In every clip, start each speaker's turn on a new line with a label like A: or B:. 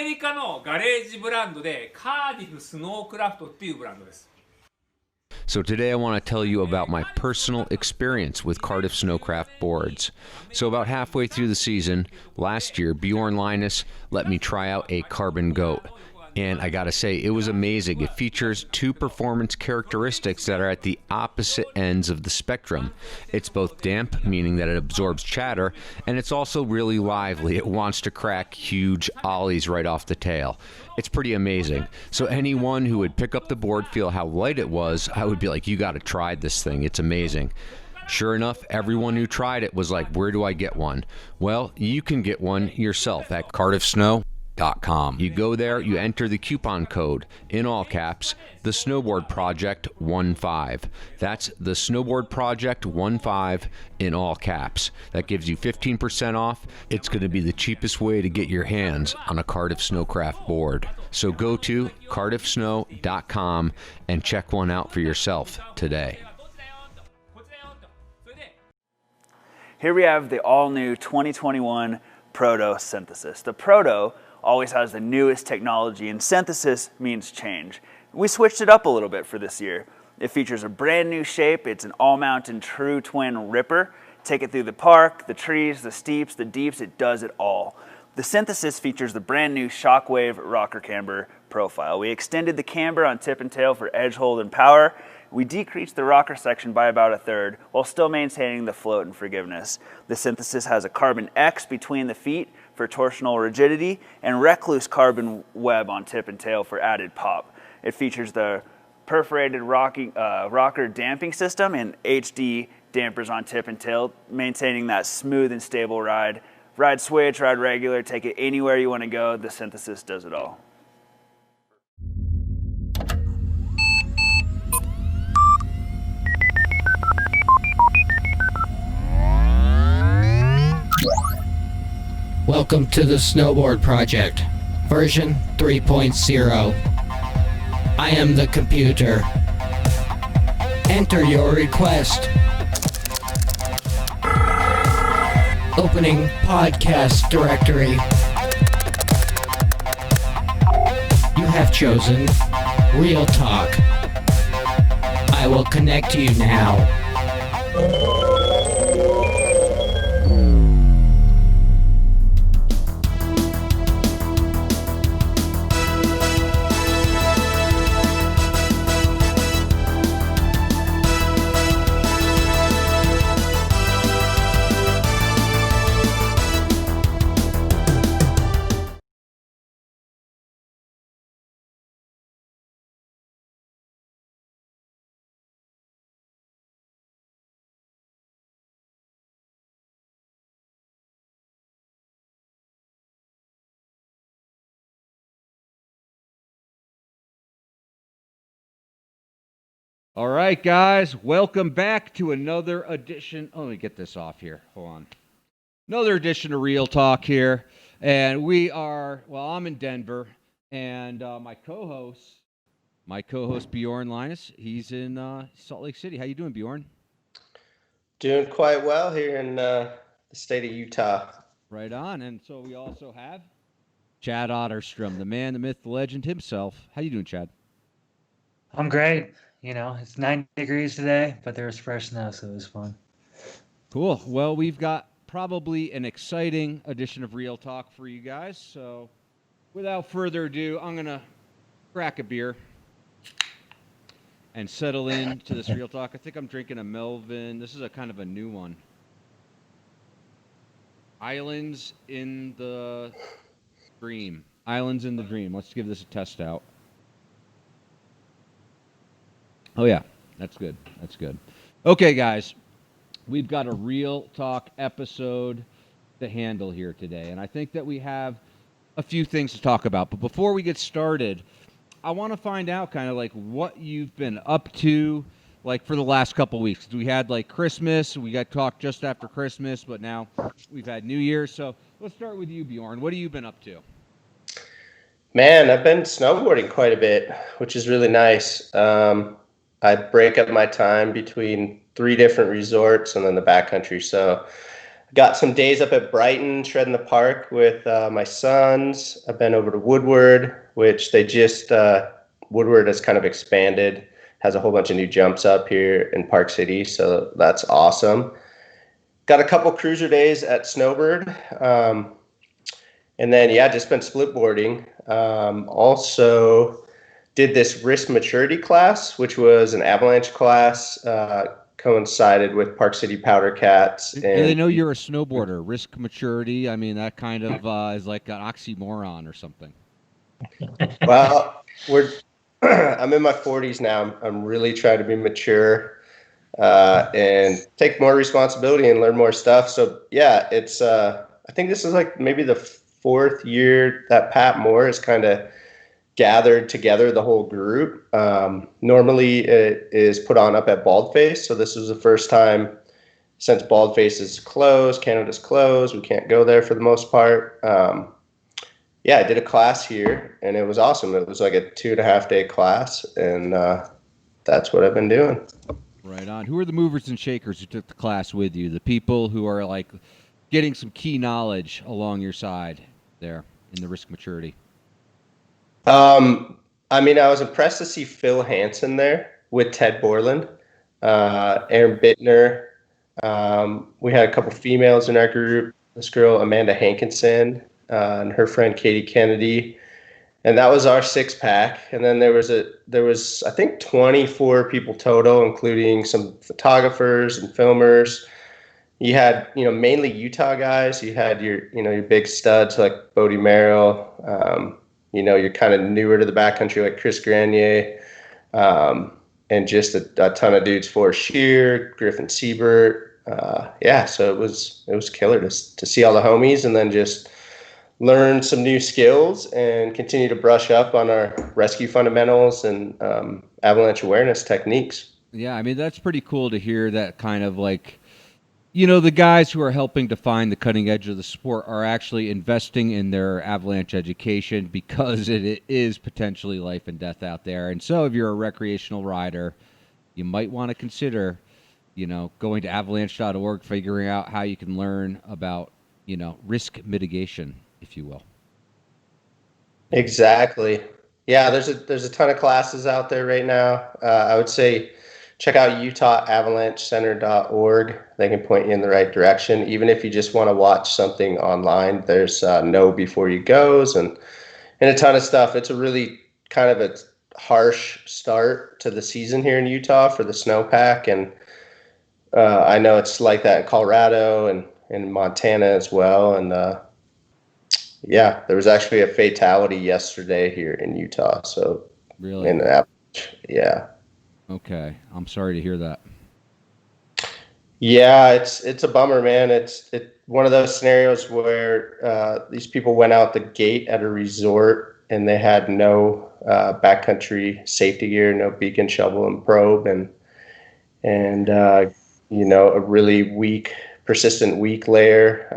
A: リカのガレージブランドでカーディフスノークラフトっていうブランドです。
B: So today I want to tell you about my personal experience with Cardiff Snowcraft boards. So about halfway through the season, last year, Bjorn Leines let me try out a Carbon Goat. And I gotta say, it was amazing. It features two performance characteristics that are at the opposite ends of the spectrum. It's both damp, meaning that it absorbs chatter, and it's also really lively. It wants to crack huge ollies right off the tail. It's pretty amazing. So anyone who would pick up the board, feel how light it was, I would be like, you gotta try this thing. It's amazing. Sure enough, everyone who tried it was like, where do I get one? Well, you can get one yourself at cardiffsnow.com. You go there, you enter the coupon code, in all caps, the Snowboard Project 15. That's the Snowboard Project 15 in all caps. That gives you 15% off. It's going to be the cheapest way to get your hands on a Cardiff Snowcraft board. So go to cardiffsnow.com and check one out for yourself today.
C: Here we have the all-new 2021 Proto Synthesis. The Proto always has the newest technology, and synthesis means change. We switched it up a little bit for this year. It features a brand new shape. It's an all-mountain true twin ripper. Take it through the park, the trees, the steeps, the deeps, it does it all. The Synthesis features the brand new Shockwave rocker camber profile. We extended the camber on tip and tail for edge hold and power. We decreased the rocker section by about a third while still maintaining the float and forgiveness. The Synthesis has a carbon X between the feet for torsional rigidity and recluse carbon web on tip and tail for added pop. It features the perforated rocker damping system and HD dampers on tip and tail, maintaining that smooth and stable ride. Ride switch, ride regular, take it anywhere you want to go. The Synthesis does it all.
D: Welcome to the Snowboard Project, version 3.0. I am the computer. Enter your request. Opening podcast directory. You have chosen Real Talk. I will connect you now.
B: All right, guys, welcome back to another edition. Oh, let me get this off here. Hold on. Another edition of Real Talk here. And we are, well, I'm in Denver, and my co-host Bjorn Leines, he's in Salt Lake City. How you doing, Bjorn?
E: Doing quite well here in the state of Utah.
B: Right on. And so we also have Chad Otterstrom, the man, the myth, the legend himself. How you doing, Chad?
F: I'm great. You know, it's 90 degrees today, but there was fresh snow, so it was fun.
B: Cool. Well, we've got probably an exciting edition of Real Talk for you guys. So without further ado, I'm going to crack a beer and settle into this Real Talk. I think I'm drinking a Melvin. This is a kind of a new one. Islands in the Dream. Islands in the Dream. Let's give this a test out. Oh, yeah. That's good. That's good. Okay, guys. We've got a Real Talk episode to handle here today. And I think that we have a few things to talk about. But before we get started, I want to find out kind of like what you've been up to like for the last couple weeks. We had like Christmas. We got talked just after Christmas, but now we've had New Year's. So let's start with you, Bjorn. What have you been up to?
E: Man, I've been snowboarding quite a bit, which is really nice. I break up my time between 3 different resorts and then the backcountry. So Got some days up at Brighton, shredding the park with my sons. I've been over to Woodward, which they just, Woodward has kind of expanded, has a whole bunch of new jumps up here in Park City, so that's awesome. Got a couple cruiser days at Snowbird. And then, just been split boarding. Also did this risk maturity class, which was an avalanche class, coincided with Park City Powder Cats.
B: And they know you're a snowboarder. Risk maturity, I mean, that kind of is like an oxymoron or something.
E: Well, I'm in my 40s now. I'm really trying to be mature and take more responsibility and learn more stuff. So, it's I think this is like maybe the 4th year that Pat Moore has kind of gathered together the whole group. Normally it is put on up at Baldface. So this is the first time since Baldface is closed, Canada's closed. We can't go there for the most part. I did a class here and it was awesome. It was like a 2.5 day class and that's what I've been doing.
B: Right on. Who are the movers and shakers who took the class with you? The people who are like getting some key knowledge along your side there in the risk maturity.
E: I was impressed to see Phil Hansen there with Ted Borland, Aaron Bittner. We had a couple females in our group. This girl, Amanda Hankinson, and her friend Katie Kennedy. And that was our 6-pack. And then there was I think 24 people total, including some photographers and filmers. You had, mainly Utah guys. You had your big studs like Bodie Merrill. You're kind of newer to the backcountry like Chris Grenier, and just a ton of dudes. Forrest Shear, Griffin Siebert. So it was killer to see all the homies and then just learn some new skills and continue to brush up on our rescue fundamentals and avalanche awareness techniques.
B: Yeah, I mean, that's pretty cool to hear that kind of like, the guys who are helping define the cutting edge of the sport are actually investing in their avalanche education because it is potentially life and death out there. And so if you're a recreational rider, you might want to consider, going to avalanche.org, figuring out how you can learn about, risk mitigation, if you will.
E: Exactly. Yeah, there's a ton of classes out there right now. I would say check out UtahAvalancheCenter.org. They can point you in the right direction. Even if you just want to watch something online, there's Know Before You Goes and a ton of stuff. It's a really kind of a harsh start to the season here in Utah for the snowpack. And I know it's like that in Colorado and in Montana as well. And there was actually a fatality yesterday here in Utah. So
B: really,
E: in the avalanche, yeah.
B: Okay, I'm sorry to hear that.
E: Yeah, it's a bummer, man. It's one of those scenarios where these people went out the gate at a resort and they had no backcountry safety gear, no beacon, shovel, and probe, and a really weak, persistent weak layer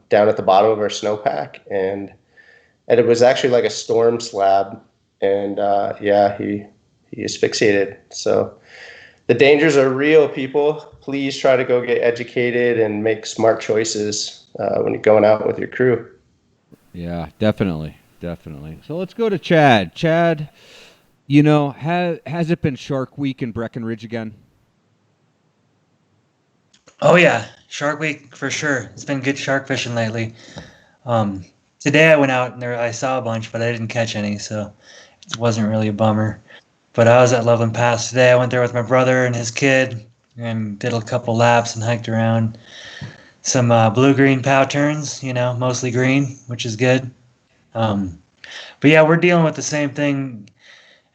E: down at the bottom of our snowpack, and it was actually like a storm slab, and he asphyxiated. So the dangers are real, people. Please try to go get educated and make smart choices when you're going out with your crew.
B: Yeah, definitely. So let's go to Chad. Chad, has it been Shark Week in Breckenridge again?
F: Oh yeah, Shark Week for sure. It's been good shark fishing lately. Today I went out and I saw a bunch, but I didn't catch any, so it wasn't really a bummer. But I was at Loveland Pass today. I went there with my brother and his kid and did a couple laps and hiked around some blue-green pow turns, mostly green, which is good. But yeah, we're dealing with the same thing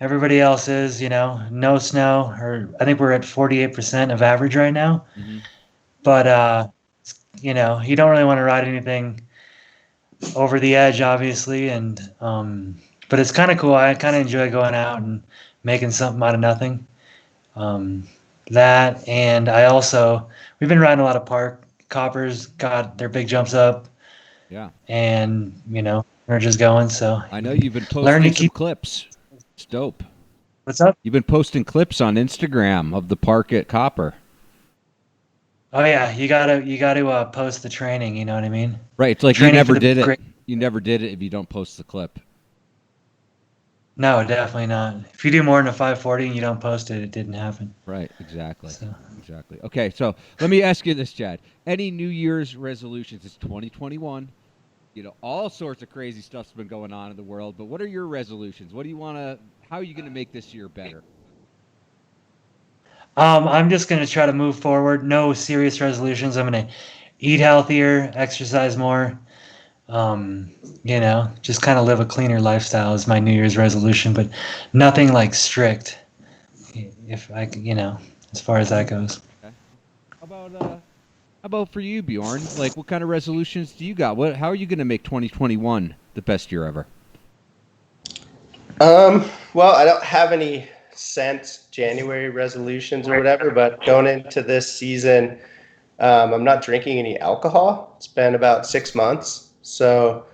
F: everybody else is, no snow, or I think we're at 48% of average right now. Mm-hmm. But, you don't really want to ride anything over the edge, obviously. And but it's kind of cool. I kind of enjoy going out and making something out of nothing. That, and we've been riding a lot of park. Coppers got their big jumps up.
B: Yeah.
F: And, we're just going. So
B: I know you've been posting some clips. It's dope.
F: What's up?
B: You've been posting clips on Instagram of the park at Copper.
F: Oh yeah, you gotta post the training. You know what I mean?
B: Right. It's like you
F: Training
B: never
F: for the
B: did it.
F: great.
B: You never did it if you don't post the clip.
F: No, definitely not. If you do more than a 540 and you don't post it, it didn't happen.
B: Right. Exactly.
F: So
B: Exactly. Okay. So let me ask you this, Chad. Any New Year's resolutions? It's 2021. You know, all sorts of crazy stuff's been going on in the world, but what are your resolutions? What do you want to, how are you going to make this year better?
F: I'm just gonna try to move forward. No serious resolutions. I'm gonna eat healthier, exercise more. Just kind of live a cleaner lifestyle is my New Year's resolution, but nothing like strict. If I, as far as that goes.
B: Okay. How about for you, Bjorn? Like, what kind of resolutions do you got? How are you going to make 2021 the best year ever?
E: Well, I don't have any since January resolutions or whatever, but going into this season, I'm not drinking any alcohol. It's been about 6 months. So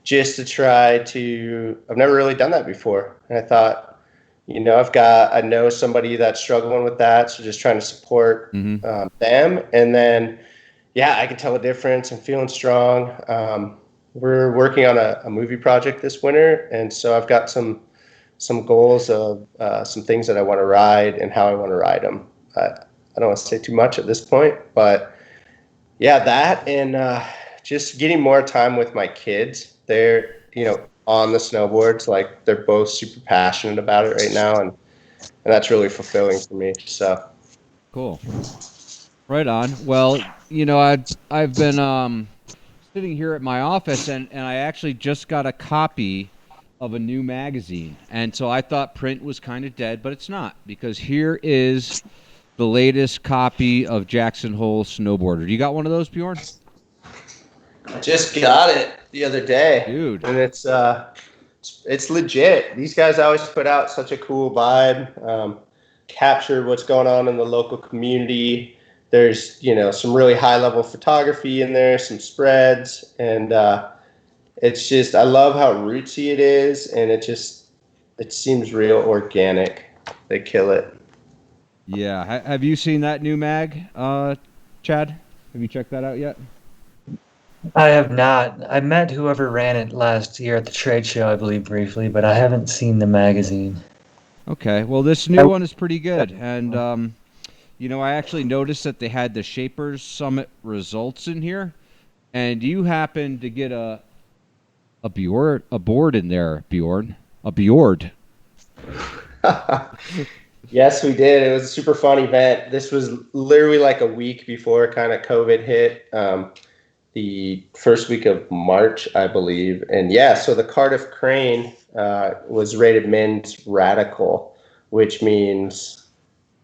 E: just to I've never really done that before. And I thought, I know somebody that's struggling with that. So just trying to support them. And then, yeah, I can tell a difference. I'm feeling strong. We're working on a movie project this winter. And so I've got some goals of some things that I want to ride and how I want to ride them. I don't want to say too much at this point, but yeah, that and just getting more time with my kids. They're, on the snowboards, like they're both super passionate about it right now. And that's really fulfilling for me. So
B: cool. Right on. Well, I've been sitting here at my office and I actually just got a copy of a new magazine. And so I thought print was kind of dead, but it's not, because here is the latest copy of Jackson Hole Snowboarder. You got one of those, Bjorn?
E: I just got it the other day.
B: Dude.
E: And it's legit. These guys always put out such a cool vibe, capture what's going on in the local community. There's, some really high level photography in there, some spreads, and it's just, I love how rootsy it is, and it seems real organic. They kill it.
B: Yeah. Have you seen that new mag, Chad? Have you checked that out yet?
F: I have not. I met whoever ran it last year at the trade show, I believe, briefly, but I haven't seen the magazine.
B: Okay. Well, this new one is pretty good. And, I actually noticed that they had the Shapers Summit results in here. And you happened to get a board in there, Bjorn. A Bjord.
E: Yes, we did. It was a super fun event. This was literally like a week before kind of COVID hit, the first week of March, I believe. And yeah, so the Cardiff Crane was rated men's radical, which means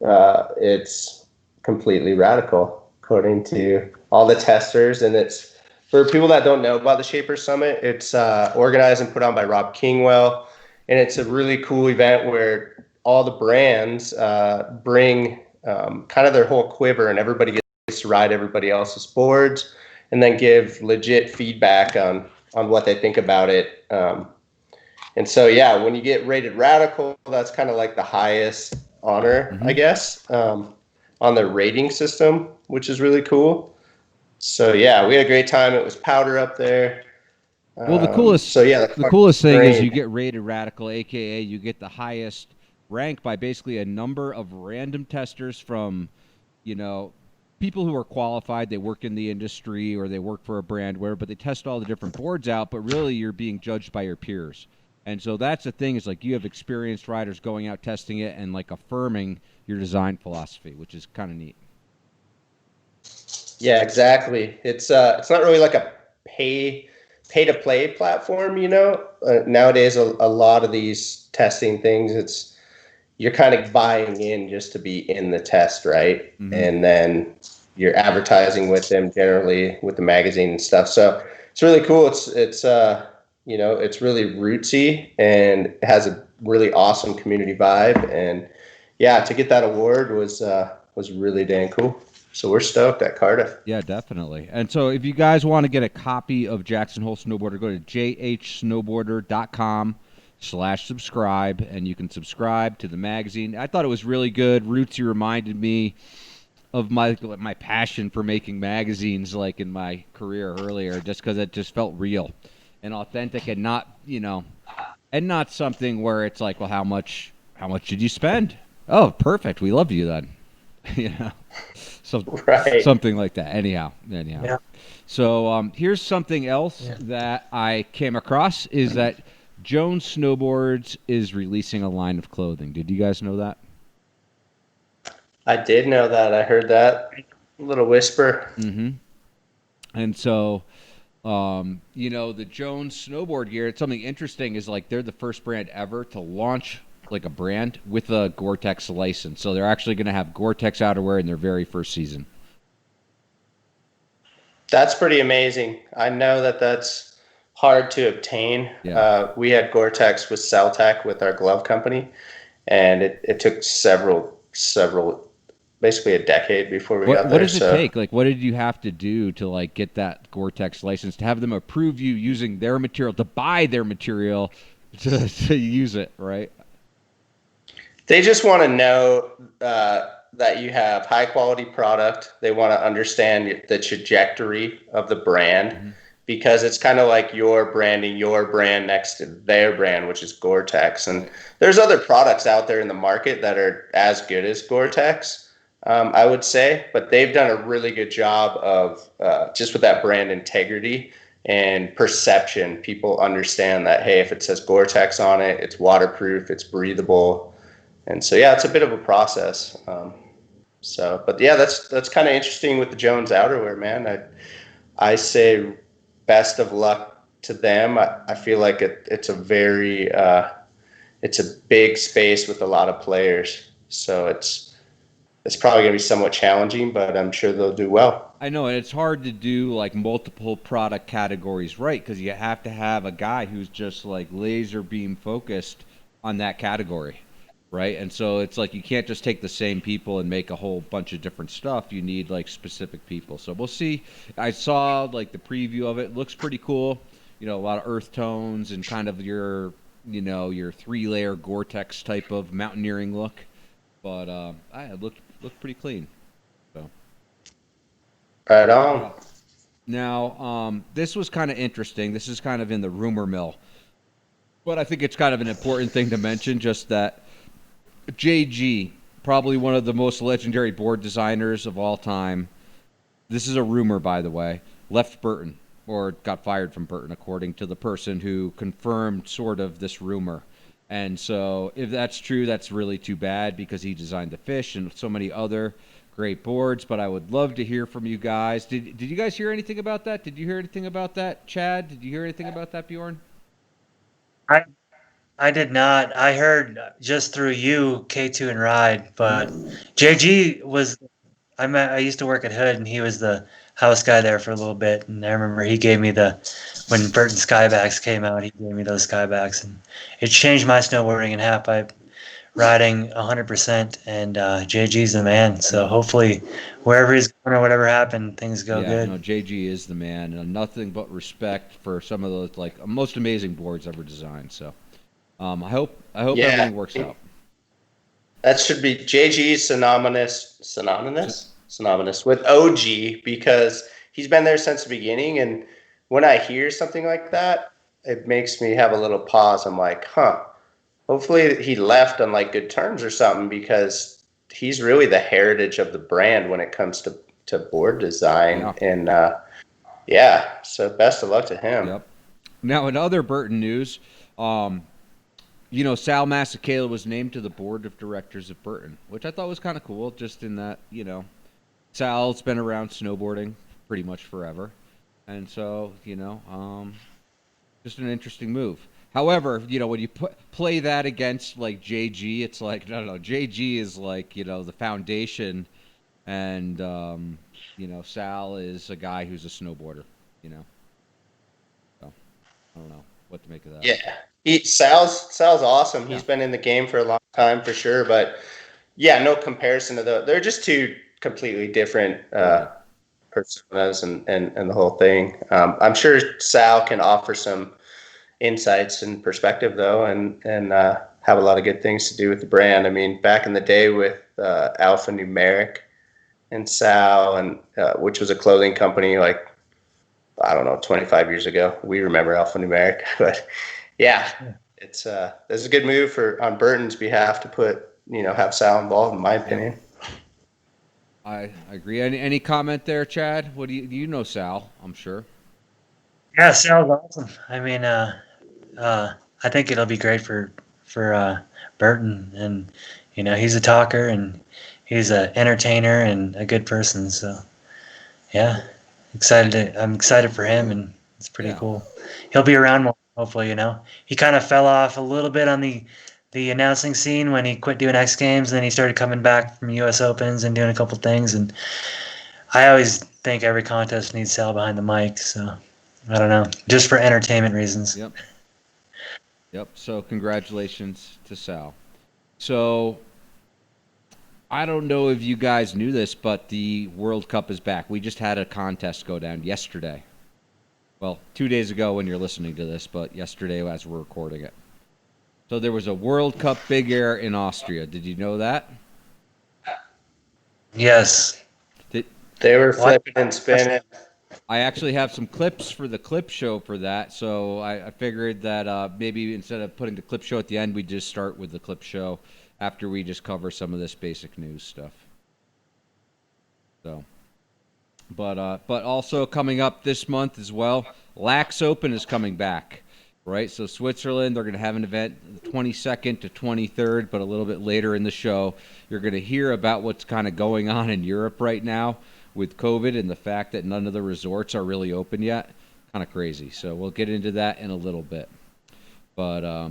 E: it's completely radical according to all the testers. And it's, for people that don't know about the Shaper Summit, it's organized and put on by Rob Kingwell. And it's a really cool event where all the brands bring kind of their whole quiver, and everybody gets to ride everybody else's boards and then give legit feedback on what they think about it. And so, yeah, when you get rated radical, that's kind of like the highest honor, I guess, on their rating system, which is really cool. So, yeah, we had a great time. It was powder up there.
B: Well, the coolest thing is you get rated radical, aka you get the highest rank by basically a number of random testers from, people who are qualified. They work in the industry or they work for a brand, but they test all the different boards out. But really, you're being judged by your peers. And so that's the thing, is like you have experienced riders going out testing it and like affirming your design philosophy, which is kind of neat.
E: Yeah, exactly. It's not really like a pay to play platform, nowadays a lot of these testing things, you're kind of buying in just to be in the test, right? And then you're advertising with them generally with the magazine and stuff. So it's really cool. It's it's really rootsy and it has a really awesome community vibe. And yeah, to get that award was really dang cool. So we're stoked at Cardiff.
B: Yeah, definitely. And so if you guys want to get a copy of Jackson Hole Snowboarder, go to jhsnowboarder.com/subscribe, and you can subscribe to the magazine. I thought it was really good. Rootsy reminded me of my passion for making magazines, like in my career earlier, just because it just felt real and authentic, and not and not something where it's like, well, how much did you spend? Oh, perfect, we love you then. So
E: Right.
B: something like that. Anyhow.
F: Yeah.
B: So here's something else that I came across is that Jones Snowboards is releasing a line of clothing. Did you guys know that?
E: I did know that. I heard that little whisper.
B: Mm-hmm. And so, the Jones snowboard gear, it's something interesting is like they're the first brand ever to launch like a brand with a Gore-Tex license. So they're actually going to have Gore-Tex outerwear in their very first season.
E: That's pretty amazing. I know that that's hard to obtain.
B: Yeah.
E: We had Gore-Tex with Celtec with our glove company, and it took several, basically a decade before we got there.
B: What does it take? Like, what did you have to do to like get that Gore-Tex license, to have them approve you using their material, to buy their material, to use it, right?
E: They just want to know that you have high quality product. They want to understand the trajectory of the brand, because it's kind of like you're branding your brand next to their brand, which is Gore-Tex. And there's other products out there in the market that are as good as Gore-Tex, I would say, but they've done a really good job of just with that brand integrity and perception. People understand that, hey, if it says Gore-Tex on it, it's waterproof, it's breathable. And so, yeah, it's a bit of a process. But yeah, that's kind of interesting with the Jones outerwear, man. I say best of luck to them. I feel like it's a very, it's a big space with a lot of players. So it's probably going to be somewhat challenging, but I'm sure they'll do well.
B: I know, and it's hard to do like multiple product categories right, because you have to have a guy who's just like laser beam focused on that category. Right. And so it's like you can't just take the same people and make a whole bunch of different stuff. You need like specific people. So we'll see. I saw like the preview of it. It looks pretty cool. A lot of earth tones and kind of your 3-layer Gore-Tex type of mountaineering look. But it looked pretty clean. So
E: Right on.
B: now, this was kind of interesting. This is kind of in the rumor mill, but I think it's kind of an important thing to mention, just that JG, probably one of the most legendary board designers of all time. This is a rumor, by the way. Left Burton, or got fired from Burton, according to the person who confirmed sort of this rumor. And so if that's true, that's really too bad, because he designed the Fish and so many other great boards. But I would love to hear from you guys. Did you guys hear anything about that? Did you hear anything about that, Chad? Did you hear anything about that, Bjorn?
F: I did not. I heard just through you, K2 and Ride, but JG was. I used to work at Hood, and he was the house guy there for a little bit. And I remember he gave me when Burton Skybacks came out, he gave me those Skybacks, and it changed my snowboarding in half pipe riding 100%. And JG's the man. So hopefully, wherever he's going or whatever happened, things go good.
B: No, JG is the man, and nothing but respect for some of those like most amazing boards ever designed. So. I hope everything works out.
E: That should be JG synonymous with OG, because he's been there since the beginning. And when I hear something like that, it makes me have a little pause. I'm like, hopefully he left on like good terms or something, because he's really the heritage of the brand when it comes to board design. Yeah. And so best of luck to him.
B: Yep. Now, in other Burton news, Sal Masekela was named to the board of directors of Burton, which I thought was kind of cool, just in that, Sal's been around snowboarding pretty much forever. And so, just an interesting move. However, when you play that against like JG, it's like, no, JG is like, the foundation, and, Sal is a guy who's a snowboarder, So, I don't know what to make of that.
E: Yeah. Sal's awesome. He's been in the game for a long time for sure, but yeah, no comparison to they're just two completely different personas and the whole thing. I'm sure Sal can offer some insights and perspective though, and have a lot of good things to do with the brand. I mean, back in the day with alphanumeric, and Sal, and which was a clothing company like, I don't know, 25 years ago. We remember alphanumeric, but yeah, it's a good move on Burton's behalf to have Sal involved, in my opinion.
B: I agree. Any comment there, Chad? What do you know Sal? I'm sure.
F: Yeah, Sal's awesome. I mean, I think it'll be great for Burton, and he's a talker and he's an entertainer and a good person. So yeah, I'm excited for him, and it's pretty cool. He'll be around more, hopefully. He kind of fell off a little bit on the announcing scene when he quit doing X Games, and then he started coming back from U.S. Opens and doing a couple things. And I always think every contest needs Sal behind the mic, so I don't know, just for entertainment reasons.
B: Yep. So congratulations to Sal. So I don't know if you guys knew this, but the World Cup is back. We just had a contest go down yesterday. Well, 2 days ago when you're listening to this, but yesterday as we're recording it. So there was a World Cup Big Air in Austria. Did you know that?
F: Yes.
E: They were flipping and spinning.
B: I actually have some clips for the clip show for that, so I figured that maybe instead of putting the clip show at the end, we'd just start with the clip show after we just cover some of this basic news stuff. So, but also coming up this month as well, Lax Open is coming back, right? So Switzerland, they're going to have an event the 22nd to 23rd, but a little bit later in the show, you're going to hear about what's kind of going on in Europe right now with COVID and the fact that none of the resorts are really open yet. Kind of crazy. So we'll get into that in a little bit. But,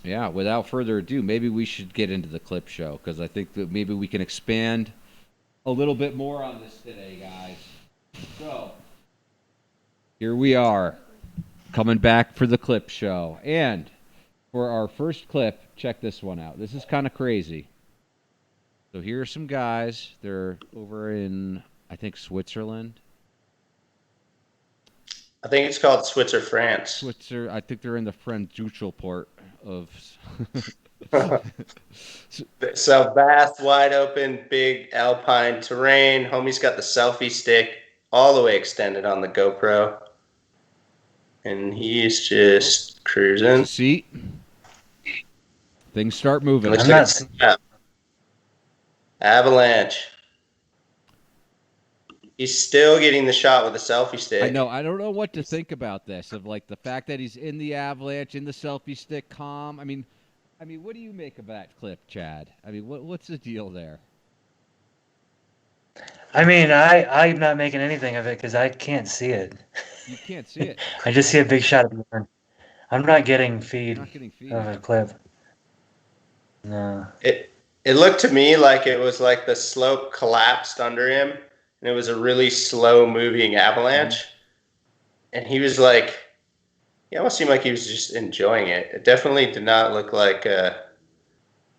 B: yeah, without further ado, maybe we should get into the clip show because I think that maybe we can expand a little bit more on this today, guys. So, here we are, coming back for the clip show. And for our first clip, check this one out. This is kind of crazy. So here are some guys. They're over in, I think, Switzerland.
E: I think it's called Switzer France.
B: I think they're in the Französisch port of.
E: So vast, wide open, big alpine terrain. Homie's got the selfie stick all the way extended on the GoPro. And he's just cruising.
B: Seat. Things start moving.
E: Avalanche. He's still getting the shot with a selfie stick.
B: I know. I don't know what to think about this. Of like the fact that he's in the avalanche, in the selfie stick, calm. I mean, what do you make of that clip, Chad? I mean, what's the deal there?
F: I mean, I'm not making anything of it because I can't see it.
B: You can't see it.
F: I just see a big shot of Bjorn. I'm not getting feed
B: Not getting feed
F: of a clip. No.
E: It looked to me like it was like the slope collapsed under him, and it was a really slow moving avalanche. And he was like, he almost seemed like he was just enjoying it. It definitely did not look like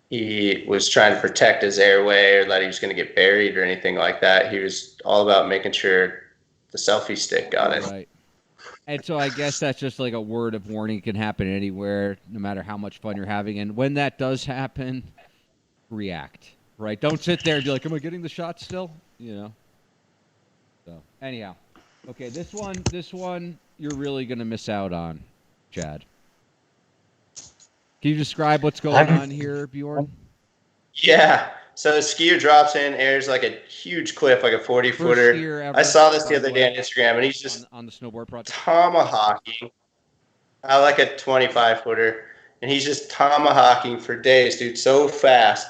E: he was trying to protect his airway or that he was going to get buried or anything like that. He was all about making sure the selfie stick got it.
B: Right. And so I guess that's just like a word of warning. It can happen anywhere, no matter how much fun you're having. And when that does happen, react, right? Don't sit there and be like, am I getting the shot still? So anyhow, okay, this one you're really going to miss out on, Chad. Can you describe what's going on here, Bjorn?
E: Yeah. So the skier drops in, airs like a huge cliff, like a 40-footer. I saw this the other day on Instagram, and he's just
B: on the snowboard project
E: tomahawking. I like a 25-footer, and he's just tomahawking for days, dude. So fast,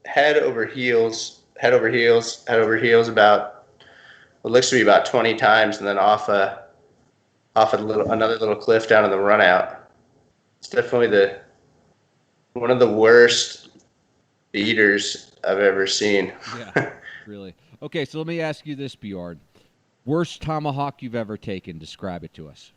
E: head over heels, about what looks to be about 20 times, and then off another little cliff down in the run out. It's definitely one of the worst beaters I've ever seen.
B: Yeah, really. Okay, so let me ask you this, Bjorn. Worst tomahawk you've ever taken? Describe it to us.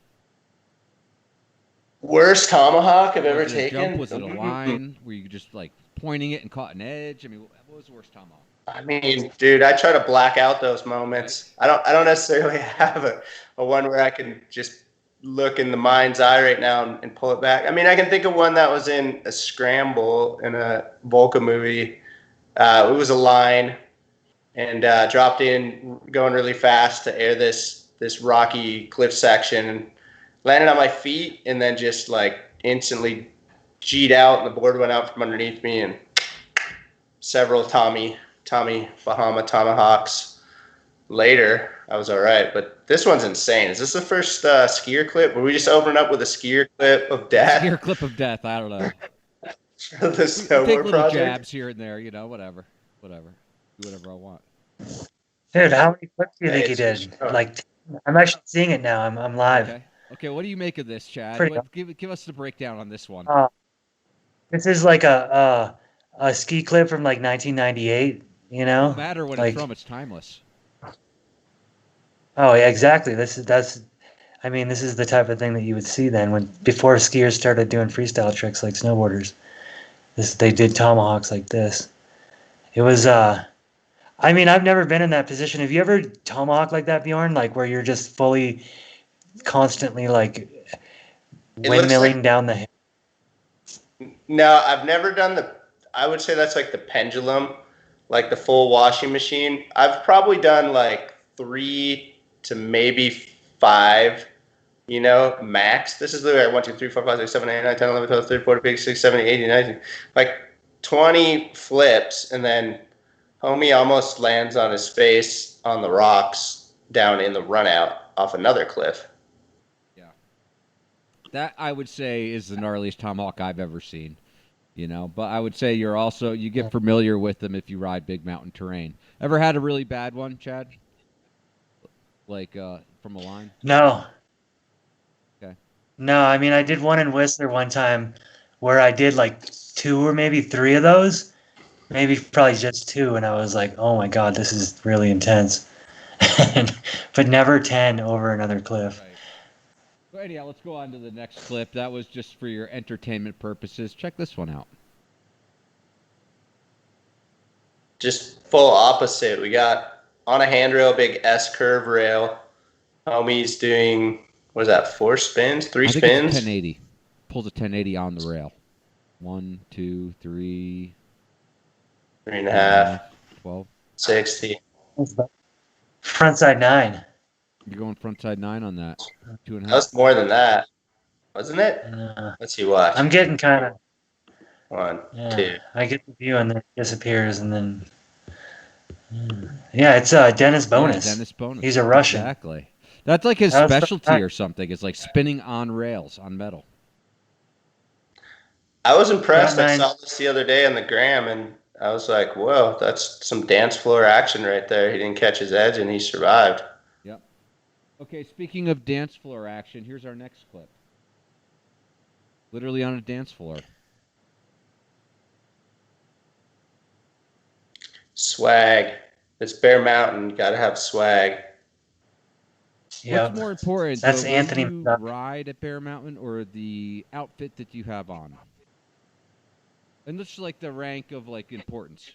E: Worst tomahawk I've ever taken?
B: Was it a line? Were you just like pointing it and caught an edge? I mean, what was the worst tomahawk?
E: I mean, dude, I try to black out those moments. I don't necessarily have a one where I can just look in the mind's eye right now and pull it back. I mean, I can think of one that was in a scramble in a Volca movie. It was a line. and dropped in going really fast to air this rocky cliff section. Landed on my feet and then just like instantly G'd out, and the board went out from underneath me, and several Tommy Bahama tomahawks later, I was all right. But this one's insane. Is this the first skier clip? Were we just opening up with a skier clip of death?
B: Skier clip of death. I don't know.
E: For the
B: Take
E: snowboard
B: little
E: project?
B: jabs here and there, whatever. Do whatever I want.
F: Dude, how many clips do you think he did? Like, I'm actually seeing it now. I'm live.
B: Okay. What do you make of this, Chad?
F: Pretty
B: Give us the breakdown on this one.
F: This is like a ski clip from like 1998.
B: No matter when
F: like,
B: it's from, it's timeless.
F: Oh yeah, exactly. This is the type of thing that you would see then before skiers started doing freestyle tricks like snowboarders. They did tomahawks like this. It was I've never been in that position. Have you ever tomahawk like that, Bjorn? Like where you're just fully constantly like windmilling down the hill?
E: No, I've never done I would say that's like the pendulum, like the full washing machine. I've probably done like 3 to maybe 5, max. This is literally 1, 2, 3, 4, 5, 6, 7, 8, 9, 10, 11, 12, 13, 14, 15, 16, 17, 18, 19. Like 20 flips, and then homie almost lands on his face on the rocks down in the run out off another cliff.
B: Yeah. That, I would say, is the gnarliest tomahawk I've ever seen. But I would say you get familiar with them if you ride big mountain terrain. Ever had a really bad one, Chad? Like from a line?
F: No.
B: Okay.
F: No, I did one in Whistler one time where I did like 2 or maybe 3 of those. Maybe probably just 2, and I was like, oh my God, this is really intense. But never 10 over another cliff.
B: Right. Well, anyhow, let's go on to the next clip. That was just for your entertainment purposes. Check this one out.
E: Just full opposite. We got on a handrail, big S curve rail. Homie's doing, what is that, 4 spins, 3
B: I think
E: spins?
B: it's 1080. Pulls a 1080 on the rail. 1, 2, 3.
E: 3.5.
B: 12.
E: 60.
F: Frontside 9.
B: You're going frontside 9 on that. 2.5.
E: That's more than that, wasn't it? Let's see what.
F: I'm getting kind of.
E: 1,
F: Yeah,
E: 2.
F: I get the view and then it disappears and then. Yeah, it's Dennis Bonus.
B: Yeah, Dennis Bonus.
F: He's a Russian.
B: Exactly. That's like his
F: That's the
B: specialty
F: fact.
B: or something. It's like spinning on rails on metal.
E: I was impressed.
F: Front
E: I
F: nine.
E: saw this the other day on the gram, and I was like, whoa, that's some dance floor action right there. He didn't catch his edge, and he survived.
B: Yep. Okay, speaking of dance floor action, here's our next clip. Literally on a dance floor.
E: Swag. It's Bear Mountain. Got to have swag.
F: Yeah.
B: What's more important,
F: That's
B: though,
F: Anthony
B: when you
F: Duck.
B: ride at Bear Mountain or the outfit that you have on? And that's like the rank of like importance.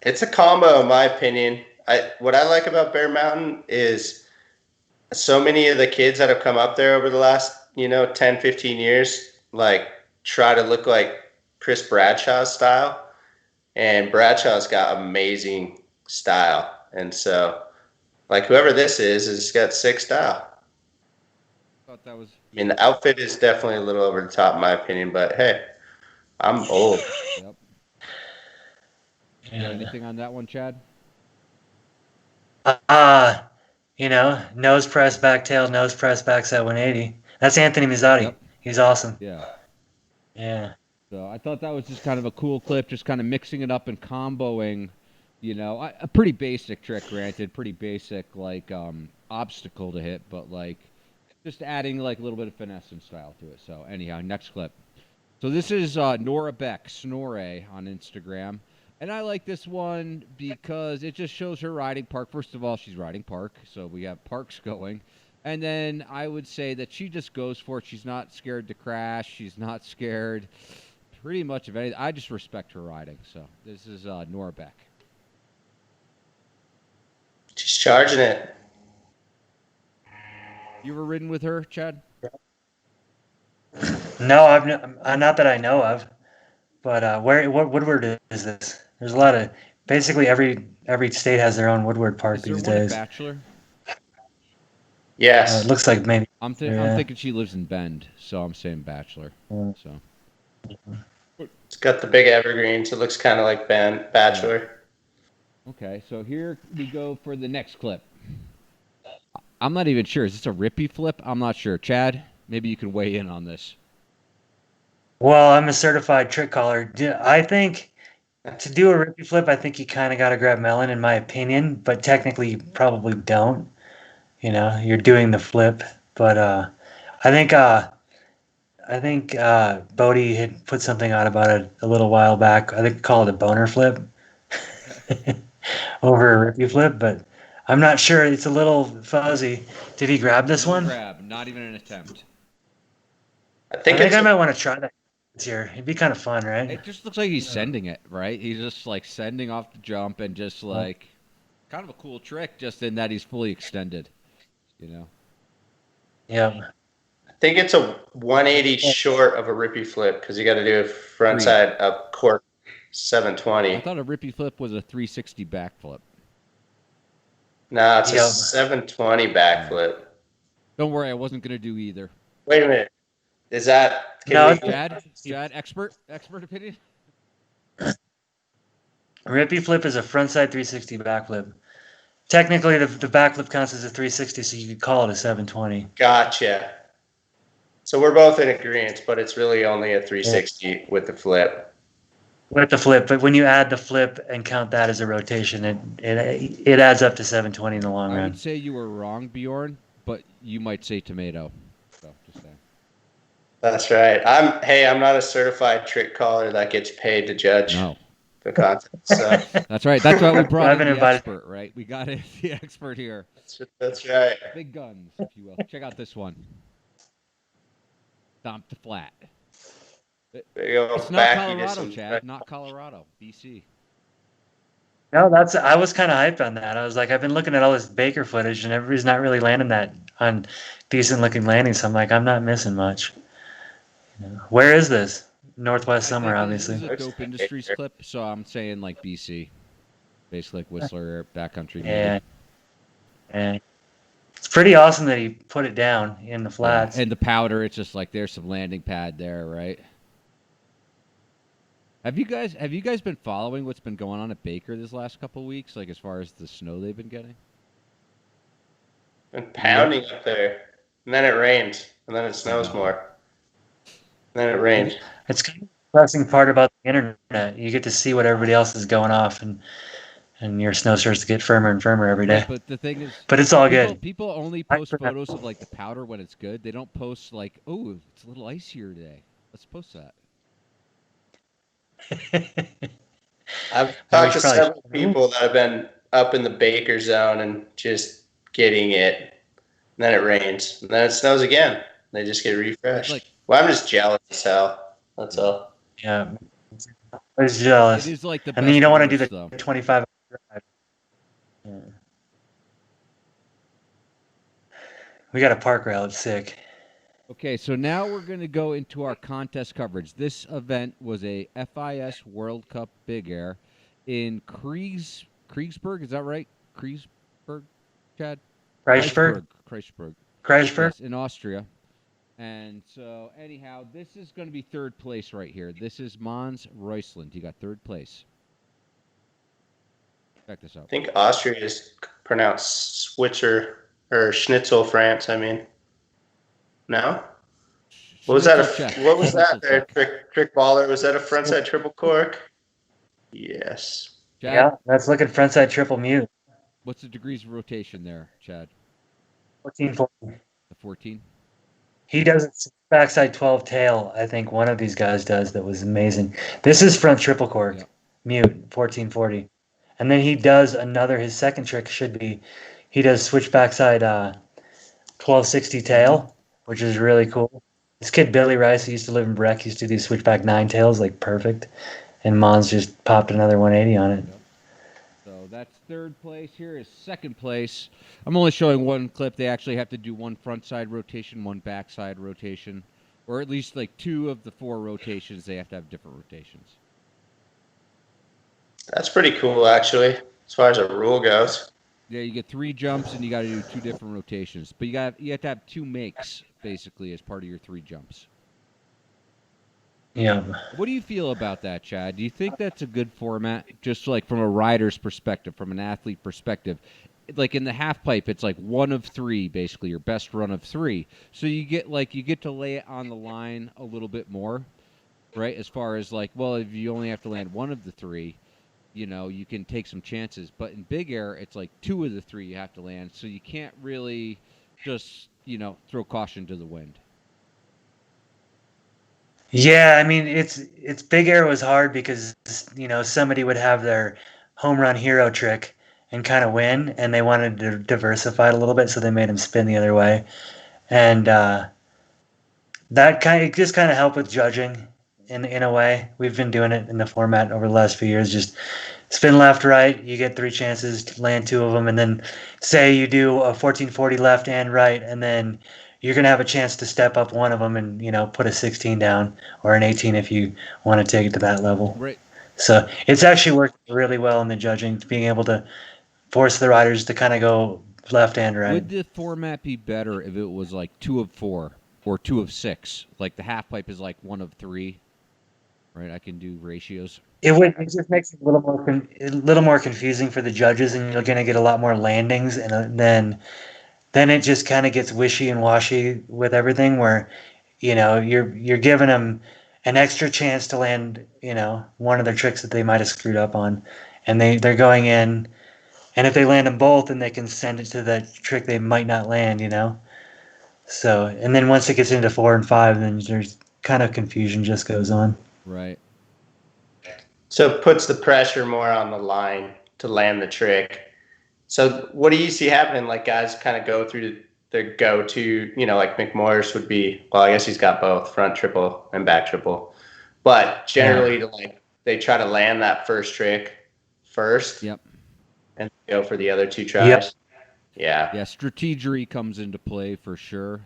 E: It's a combo, in my opinion. What I like about Bear Mountain is so many of the kids that have come up there over the last, 10, 15 years, like try to look like Chris Bradshaw's style. And Bradshaw's got amazing style. And so, like, whoever this is got sick style.
B: Thought that was.
E: I mean, the outfit is definitely a little over the top, in my opinion, but hey, I'm old.
B: Yep. Anything on that one, Chad?
F: Nose press, back tail, nose press, backside 180. That's Anthony Mizzotti.
B: Yep.
F: He's awesome.
B: Yeah.
F: Yeah.
B: So I thought that was just kind of a cool clip, just kind of mixing it up and comboing, a pretty basic trick, granted, pretty basic, like, obstacle to hit, but, like, just adding, like, a little bit of finesse and style to it. So, anyhow, next clip. So this is Nora Beck, Snore, on Instagram. And I like this one because it just shows her riding park. First of all, she's riding park, so we have parks going. And then I would say that she just goes for it. She's not scared to crash. She's not scared pretty much of anything. I just respect her riding. So this is Nora Beck.
E: She's charging it.
B: You ever ridden with her, Chad?
F: No, I've not that I know of. But where? What Woodward is this? There's a lot of basically every state has their own Woodward Park
B: Is there
F: these
B: one at
F: days.
B: Bachelor?
E: Yes.
F: It looks like maybe.
B: I'm
F: Yeah.
B: thinking she lives in Bend, so I'm saying Bachelor.
F: Mm.
B: So
E: It's got the big evergreens. It looks kind of like Bachelor.
B: okay, so here we go for the next clip. I'm not even sure. Is this a rippy flip? I'm not sure. Chad, maybe you can weigh in on this.
F: Well, I'm a certified trick caller. I think to do a rippy flip, I think you kind of got to grab melon, in my opinion. But technically, you probably don't. You know, you're doing the flip. But I think Bodie had put something out about it a little while back. I think called it a boner flip over a rippy flip, but I'm not sure. It's a little fuzzy. Did he grab this one?
B: Grab, not even an attempt.
E: I
F: I
E: think
F: think
E: it's
F: I might want to try that this year. It'd be kind of fun, right?
B: It just looks like he's sending it, right? He's just like sending off the jump and just like kind of a cool trick, just in that he's fully extended. You know.
F: Yeah.
E: I think it's a 180 short of a rippy flip because you got to do a frontside up cork 720.
B: I thought a rippy flip was a 360 backflip.
E: No, it's
F: Yep.
E: a 720 backflip.
B: Don't worry, I wasn't gonna do either.
E: Wait a minute. Is that
F: No,
E: we,
B: Chad, expert opinion.
F: Rippy flip is a frontside 360 backflip. Technically, the backflip counts as a 360, so you could call it a 720.
E: gotcha. So we're both in agreement, but it's really only a 360 with the flip.
F: With the flip, but when you add the flip and count that as a rotation, it adds up to 720 in the long
B: I
F: run.
B: would say you were wrong, Bjorn, but you might say tomato. So just saying.
E: That's right. I'm not a certified trick caller that gets paid to judge
B: No.
E: the content. So
B: That's right. That's why we brought
F: I've
B: in
F: been
B: the
F: invited.
B: expert, right? We got in the expert here.
E: that's right.
B: Big guns, if you will. Check out this one. Stomp to flat.
E: There you go.
B: It's not
E: Back, you get
B: Colorado,
E: some-
B: Chad. Not Colorado. BC.
F: No, I was kind of hyped on that. I was like, I've been looking at all this Baker footage, and everybody's not really landing that on decent looking landings. So I'm like, I'm not missing much. You know, where is this? Northwest Summer, obviously.
B: This is a Dope Industries clip, so I'm saying like BC. Basically like Whistler, backcountry.
F: Yeah. And it's pretty awesome that he put it down in the flats.
B: And the powder, it's just like there's some landing pad there, right? Have you guys been following what's been going on at Baker this last couple of weeks, like as far as the snow they've been getting?
E: And pounding up there. And then it rains. And then it snows more. And then it rains.
F: It's kind of the depressing part about the internet. You get to see what everybody else is going off, and your snow starts to get firmer and firmer every day.
B: But the thing is,
F: But it's all
B: people,
F: good.
B: people only post photos of like the powder when it's good. They don't post like, oh, it's a little icier today. Let's post that.
E: I've
F: I
E: talked to
F: should probably-
E: several people that have been up in the Baker zone and just getting it. And then it rains. And then it snows again. They just get refreshed.
B: Like-
E: Well, I'm just jealous as hell. That's all.
F: Yeah. I was jealous.
B: It is like the
F: And then you don't want to do
B: best
F: the
B: worst,
F: 25 drive. Yeah. We got a park rail. It's sick.
B: Okay, so now we're going to go into our contest coverage. This event was a FIS World Cup Big Air in Kriegsberg. Is that right? Kriegsberg, Chad?
F: Kreisberg?
B: Kreisberg.
F: Kreisberg?
B: Yes, in Austria. And so, anyhow, this is going to be third place right here. This is Mons Reusland. You got third place. Check this out.
E: I think Austria is pronounced Switzer or Schnitzel, France. I mean, no. What was that? What was that? There, trick baller. Was that a frontside triple cork? Yes.
B: Chad,
F: Yeah, that's looking frontside triple mute.
B: what's the degrees of rotation there, Chad?
F: 1440.
B: The 14?
F: He does it backside 12 tail. I think one of these guys does that was amazing. This is front triple cork,
B: Yeah.
F: mute 1440, and then he does another. His second trick should be he does switch backside 1260 tail, which is really cool. This kid Billy Rice, he used to live in Breck, used to do switchback 9 tails like perfect, and Mons just popped another 180 on it.
B: So that's third place. Here is second place. I'm only showing one clip. They actually have to do one front side rotation, one back side rotation, or at least like 2 of the 4 rotations. They have to have different rotations.
E: That's pretty cool, actually, as far as a rule goes.
B: Yeah, you get 3 jumps and you got to do 2 different rotations, but you have to have 2 makes basically as part of your 3 jumps.
F: Yeah.
B: What do you feel about that, Chad? Do you think that's a good format, just like from a rider's perspective, from an athlete perspective? Like in the half pipe, it's like 1 of 3, basically your best run of 3. So you get to lay it on the line a little bit more, right? As far as like, well, if you only have to land 1 of the 3, you know, you can take some chances. But in big air, it's like 2 of the 3 you have to land, so you can't really just, you know, throw caution to the wind.
F: Yeah, I mean it's big air was hard because somebody would have their home run hero trick and kind of win, and they wanted to diversify it a little bit, so they made him spin the other way, and that just kind of helped with judging in a way. We've been doing it in the format over the last few years. Just spin left, right. You get 3 chances to land 2 of them, and then say you do a 1440 left and right, and then you're gonna have a chance to step up 1 of them and put a 16 down or an 18 if you want to take it to that level.
B: Right.
F: So it's actually worked really well in the judging, being able to force the riders to kind of go left and right.
B: Would the format be better if it was like 2 of 4 or 2 of 6? Like the half pipe is like 1 of 3, right? I can do ratios.
F: It just makes it a little more confusing for the judges, and you're going to get a lot more landings, and then it just kind of gets wishy and washy with everything. Where you're giving them an extra chance to land one of their tricks that they might have screwed up on, and they're going in, and if they land them both, then they can send it to the trick they might not land. So, and then once it gets into 4 and 5, then there's kind of confusion just goes on.
B: Right.
E: So it puts the pressure more on the line to land the trick. So what do you see happening? Like guys kind of go through their go-to, like McMorris would be, well, I guess he's got both front triple and back triple, but generally they try to land that first trick first.
B: Yep.
E: And go for the other 2 tries.
F: Yep.
E: Yeah.
B: Yeah, strategery comes into play for sure,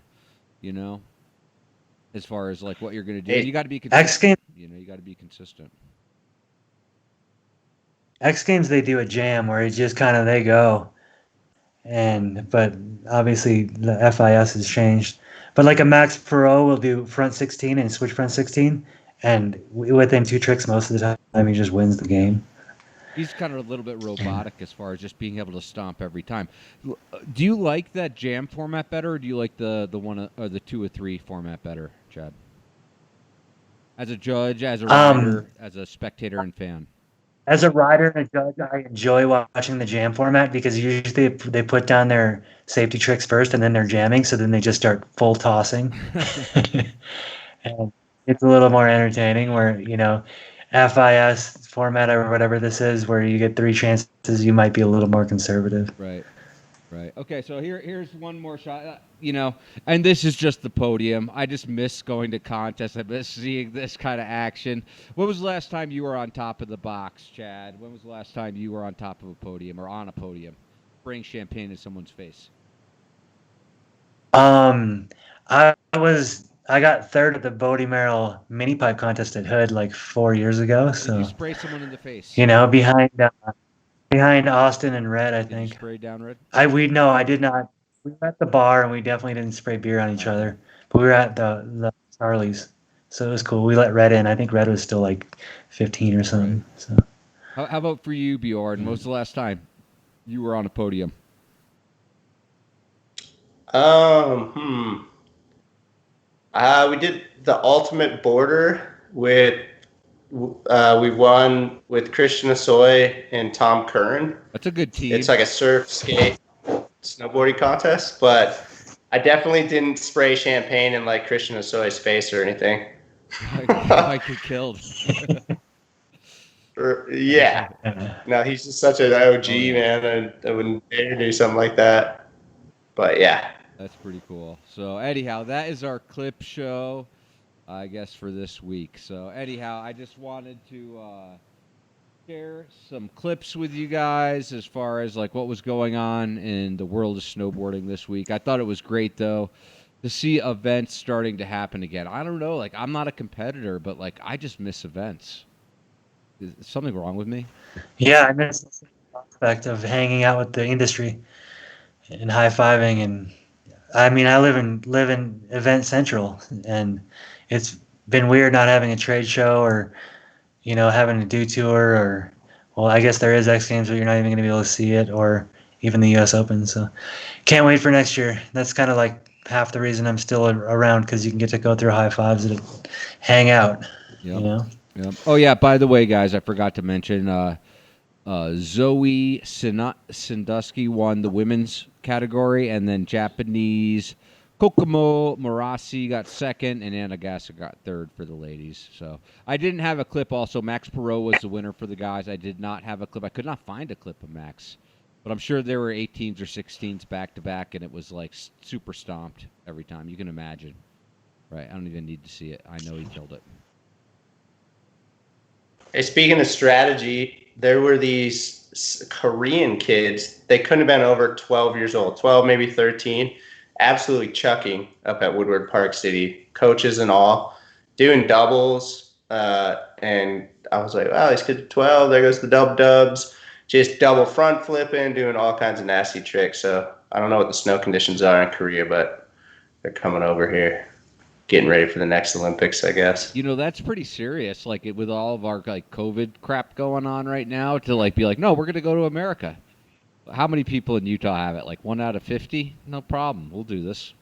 B: as far as like what you're going to do.
E: Hey,
B: you got to be consistent.
F: X Games.
B: You got to be consistent.
F: X Games, they do a jam where it's just kind of they go, but obviously the FIS has changed. But like a Max Pro will do front 16 and switch front 16, and within 2 tricks most of the time he just wins the game.
B: He's kind of a little bit robotic as far as just being able to stomp every time. Do you like that jam format better, or do you like the 1 or the 2 or 3 format better, Chad? As a judge, as a rider, as a spectator and fan.
F: As a rider and a judge, I enjoy watching the jam format because usually they put down their safety tricks first and then they're jamming, so then they just start full tossing. And it's a little more entertaining where, FIS format or whatever this is, where you get 3 chances, you might be a little more conservative.
B: Right. Okay, so here's one more shot. And this is just the podium. I just miss going to contests. I miss seeing this kind of action. When was the last time you were on top of the box, Chad? When was the last time you were on top of a podium or on a podium, spraying champagne in someone's face?
F: I got 3rd at the Bodie Merrill mini pipe contest at Hood like 4 years ago. So
B: Did you spray someone in the face?
F: Behind Austin and Red, I think.
B: Did you spray down Red?
F: I did not. We were at the bar and we definitely didn't spray beer on each other. But we were at the Charlie's, so it was cool. We let Red in. I think Red was still like 15 or something. So.
B: How about for you, Bjorn? When was the last time you were on a podium?
E: We did the ultimate border with. We won with Christian Asoy and Tom Curran.
B: That's a good team.
E: It's like a surf, skate, snowboarding contest, but I definitely didn't spray champagne in like Christian Asoy's face or anything.
B: I get killed.
E: Yeah. No, he's just such an OG, man. I wouldn't dare do something like that. But yeah.
B: That's pretty cool. So anyhow, that is our clip show, I guess, for this week. So anyhow, I just wanted to share some clips with you guys as far as like what was going on in the world of snowboarding this week. I thought it was great though to see events starting to happen again. I don't know, like I'm not a competitor, but like I just miss events. Is something wrong with me?
F: Yeah, I miss the aspect of hanging out with the industry and high-fiving. And I mean, I live in Event Central, and it's been weird not having a trade show or having a do tour. Or well, I guess there is X Games, but you're not even going to be able to see it, or even the U.S. Open. So can't wait for next year. That's kind of like half the reason I'm still around, because you can get to go through high fives and hang out.
B: Yep. Yep. Oh yeah. By the way, guys, I forgot to mention. Zoe Sandusky won the women's category, and then Japanese Kokomo Marasi got second, and Anagasa got third for the ladies. So I didn't have a clip. Also, Max Perot was the winner for the guys. I did not have a clip. I could not find a clip of Max, but I'm sure there were 18s or 16s back to back, and it was like super stomped every time. You can imagine, right? I don't even need to see it. I know he killed it.
E: Hey, speaking of strategy, there were these Korean kids. They couldn't have been over 12 years old, 12, maybe 13, absolutely chucking up at Woodward Park City, coaches and all, doing doubles. And I was like, wow, these kids are 12. There goes the dubs. Just double front flipping, doing all kinds of nasty tricks. So I don't know what the snow conditions are in Korea, but they're coming over here, getting ready for the next Olympics, I guess.
B: That's pretty serious. Like with all of our like COVID crap going on right now, to like be like, no, we're gonna go to America. How many people in Utah have it? Like 1 out of 50? No problem. We'll do this.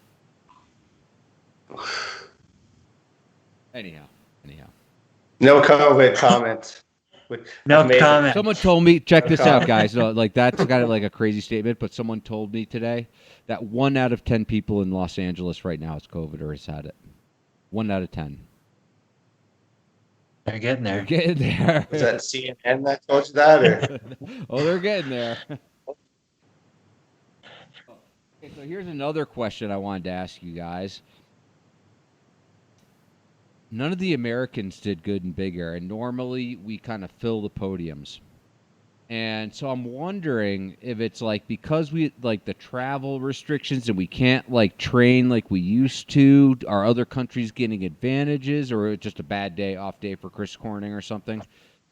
B: Anyhow.
E: No COVID comments.
F: No comment.
B: Someone told me, check this out, guys. No, like that's kind of like a crazy statement, but someone told me today that 1 out of 10 people in Los Angeles right now has COVID or has had it. 1 out of 10.
F: They're getting there.
B: They're getting there.
E: Is that CNN that told you that? Or?
B: Oh, they're getting there. Okay, so here's another question I wanted to ask you guys. None of the Americans did good in Big Air, and normally we kind of fill the podiums. And so I'm wondering if it's like because we like the travel restrictions and we can't like train like we used to, are other countries getting advantages, or it's just a bad day, off day for Chris Corning or something?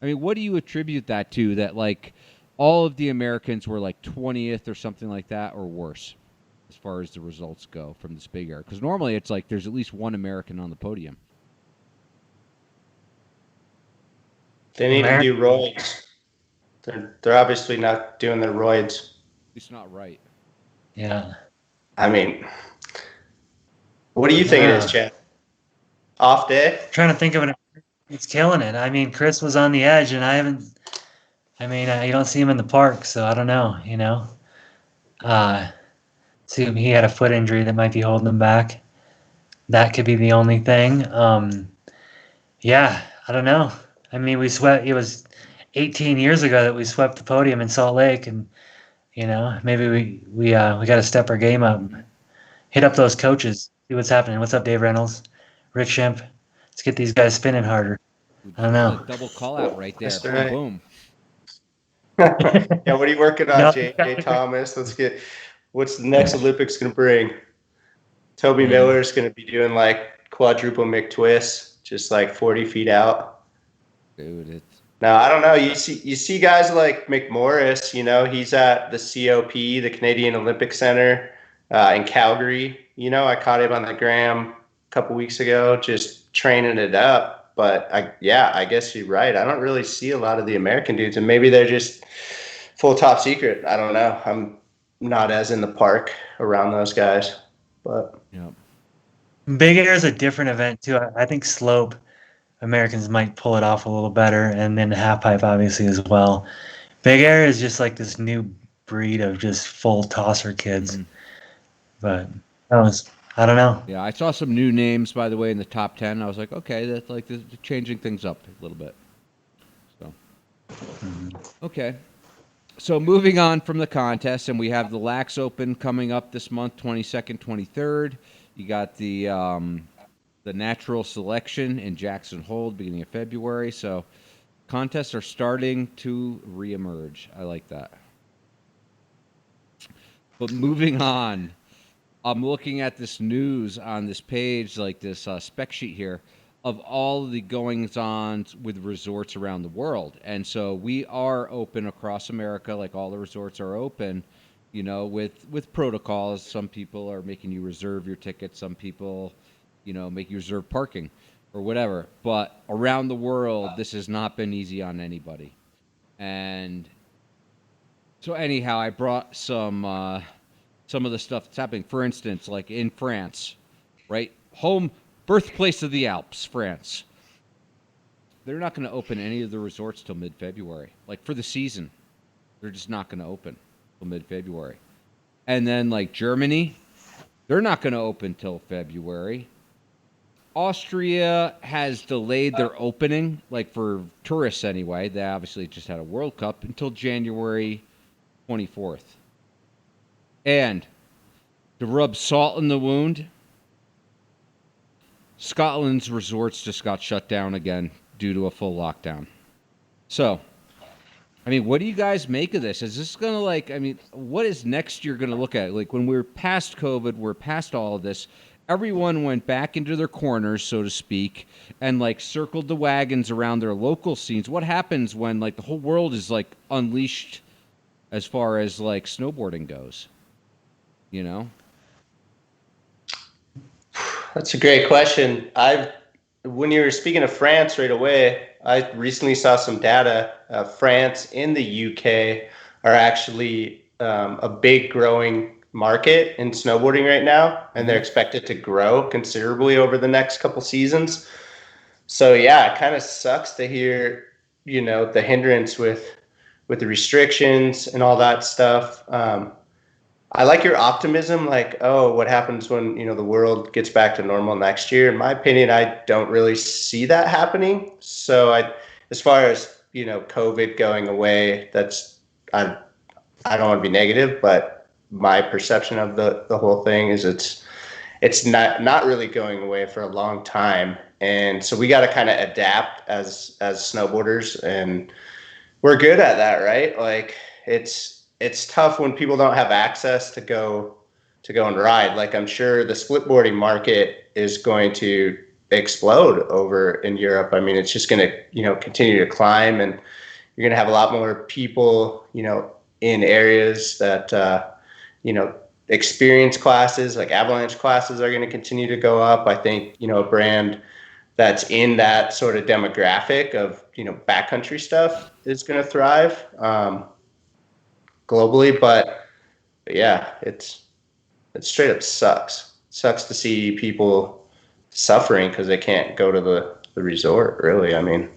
B: I mean, what do you attribute that to, that like all of the Americans were like 20th or something like that, or worse as far as the results go from this Big Air? Because normally it's like there's at least one American on the podium.
E: They need to do roids. They're obviously not doing their roids.
B: It's not right.
F: Yeah.
E: I mean, what do you think it is, Chad? Off day?
F: Trying to think of it. It's killing it. I mean, Chris was on the edge, and you don't see him in the park, so I don't know, See, he had a foot injury that might be holding him back. That could be the only thing. Yeah, I don't know. I mean, it was 18 years ago that we swept the podium in Salt Lake, and maybe we got to step our game up, hit up those coaches, see what's happening. What's up, Dave Reynolds, Rick Shemp? Let's get these guys spinning harder. I don't know.
B: Double call out right there.
E: That's right.
B: Boom.
E: Yeah, what are you working on,
F: No.
E: J.J. Thomas? What's the next Olympics going to bring? Toby Miller's going to be doing like quadruple McTwists, just like 40 feet out.
B: Dude, it's...
E: Now, I don't know. You see guys like McMorris, he's at the COP, the Canadian Olympic Center in Calgary. I caught him on the gram a couple weeks ago, just training it up. But I guess you're right. I don't really see a lot of the American dudes, and maybe they're just full top secret. I don't know. I'm not as in the park around those guys, but
B: yeah.
F: Big Air is a different event too. I think slope Americans might pull it off a little better, and then half pipe obviously as well. Big Air is just like this new breed of just full tosser kids. Mm-hmm. But I don't know.
B: Yeah, I saw some new names, by the way, in the top 10. I was like, okay, that's like changing things up a little bit. So, Okay. So moving on from the contest, and we have the Lax Open coming up this month, 22nd, 23rd. You got the natural selection in Jackson Hole, beginning of February. So contests are starting to reemerge. I like that. But moving on, I'm looking at this news on this page, like this spec sheet here. of all the goings-ons with resorts around the world. And so we are open across America, like all the resorts are open, with protocols. Some people are making you reserve your ticket. Some people, make you reserve parking or whatever. But around the world, this has not been easy on anybody. And so anyhow, I brought some of the stuff that's happening. For instance, like in France, right? Birthplace of the Alps, France. They're not going to open any of the resorts till mid-February. Like for the season, they're just not going to open till mid-February. And then like Germany, they're not going to open till February. Austria has delayed their opening, like for tourists anyway. They obviously just had a World Cup until January 24th. And to rub salt in the wound, Scotland's resorts just got shut down again due to a full lockdown. So, I mean, what do you guys make of this? Is this going to what is next year going to look at? Like when we're past COVID, we're past all of this, everyone went back into their corners, so to speak, and like circled the wagons around their local scenes. What happens when like the whole world is like unleashed as far as like snowboarding goes?
E: That's a great question. When you were speaking of France right away, I recently saw some data. France and the UK are actually a big growing market in snowboarding right now, and they're expected to grow considerably over the next couple seasons. So yeah, it kind of sucks to hear, the hindrance with the restrictions and all that stuff. I like your optimism, like, oh, what happens when, the world gets back to normal next year? In my opinion, I don't really see that happening. So as far as, COVID going away, I don't want to be negative, but my perception of the whole thing is it's not really going away for a long time. And so we got to kind of adapt as snowboarders, and we're good at that, right? Like it's tough when people don't have access to go and ride. Like I'm sure the splitboarding market is going to explode over in Europe. I mean, it's just going to, continue to climb, and you're going to have a lot more people, in areas that, experience classes like avalanche classes are going to continue to go up. I think, a brand that's in that sort of demographic of, backcountry stuff is going to thrive. Globally, but yeah, it straight up sucks to see people suffering because they can't go to the resort, really. I mean,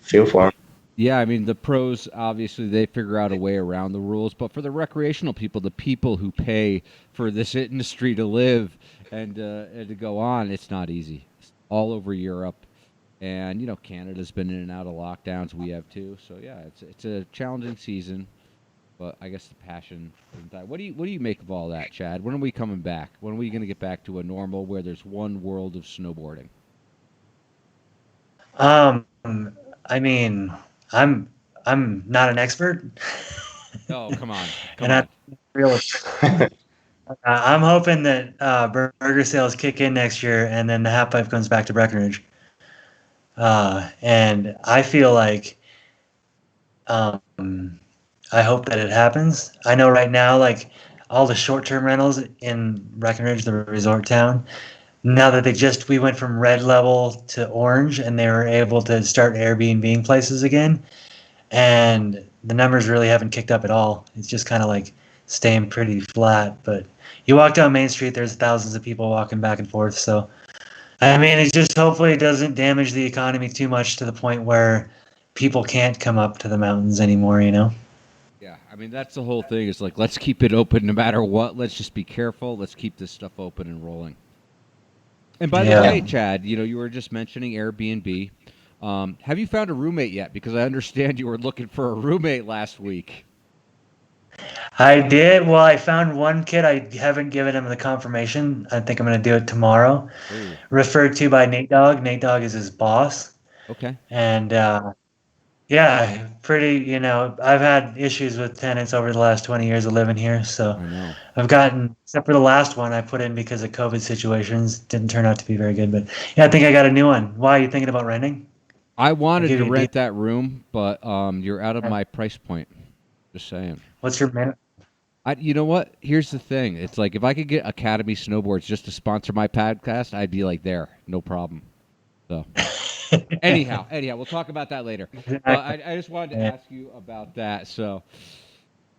E: feel for them.
B: Yeah, I mean, the pros, obviously, they figure out a way around the rules, but for the recreational people, the people who pay for this industry to live and to go on, it's not easy. It's all over Europe, and Canada's been in and out of lockdowns. We have too, so yeah, it's a challenging season. But I guess the passion doesn't die. What do you make of all that, Chad? When are we coming back? When are we going to get back to a normal where there's one world of snowboarding?
F: I mean, I'm not an expert.
B: Oh, come on.
F: I'm hoping that burger sales kick in next year, and then the half pipe comes back to Breckenridge. And I feel like I hope that it happens. I know right now, like all the short-term rentals in Breckenridge, the resort town, now that we went from red level to orange, and they were able to start Airbnb places again, and the numbers really haven't kicked up at all. It's just kind of like staying pretty flat. But you walk down Main Street, there's thousands of people walking back and forth. So, I mean, it just hopefully it doesn't damage the economy too much to the point where people can't come up to the mountains anymore,
B: Yeah, I mean, that's the whole thing. Is like, let's keep it open no matter what. Let's just be careful. Let's keep this stuff open and rolling. And by the way, Chad, you were just mentioning Airbnb. Have you found a roommate yet? Because I understand you were looking for a roommate last week.
F: I did. Well, I found one kid. I haven't given him the confirmation. I think I'm going to do it tomorrow. Ooh. Referred to by Nate Dogg. Nate Dogg is his boss.
B: Okay.
F: And Yeah, pretty, I've had issues with tenants over the last 20 years of living here. So
B: I know.
F: I've gotten, except for the last one I put in because of COVID situations, didn't turn out to be very good. But yeah, I think I got a new one. Why are you thinking about renting?
B: I
F: I'll
B: wanted
F: give
B: to
F: you a
B: rent
F: deal.
B: that room, but you're out of my price point. Just saying.
F: What's your minute?
B: You know what? Here's the thing. It's like if I could get Academy Snowboards just to sponsor my podcast, I'd be like there, no problem. So anyhow, we'll talk about that later. But I just wanted to ask you about that. So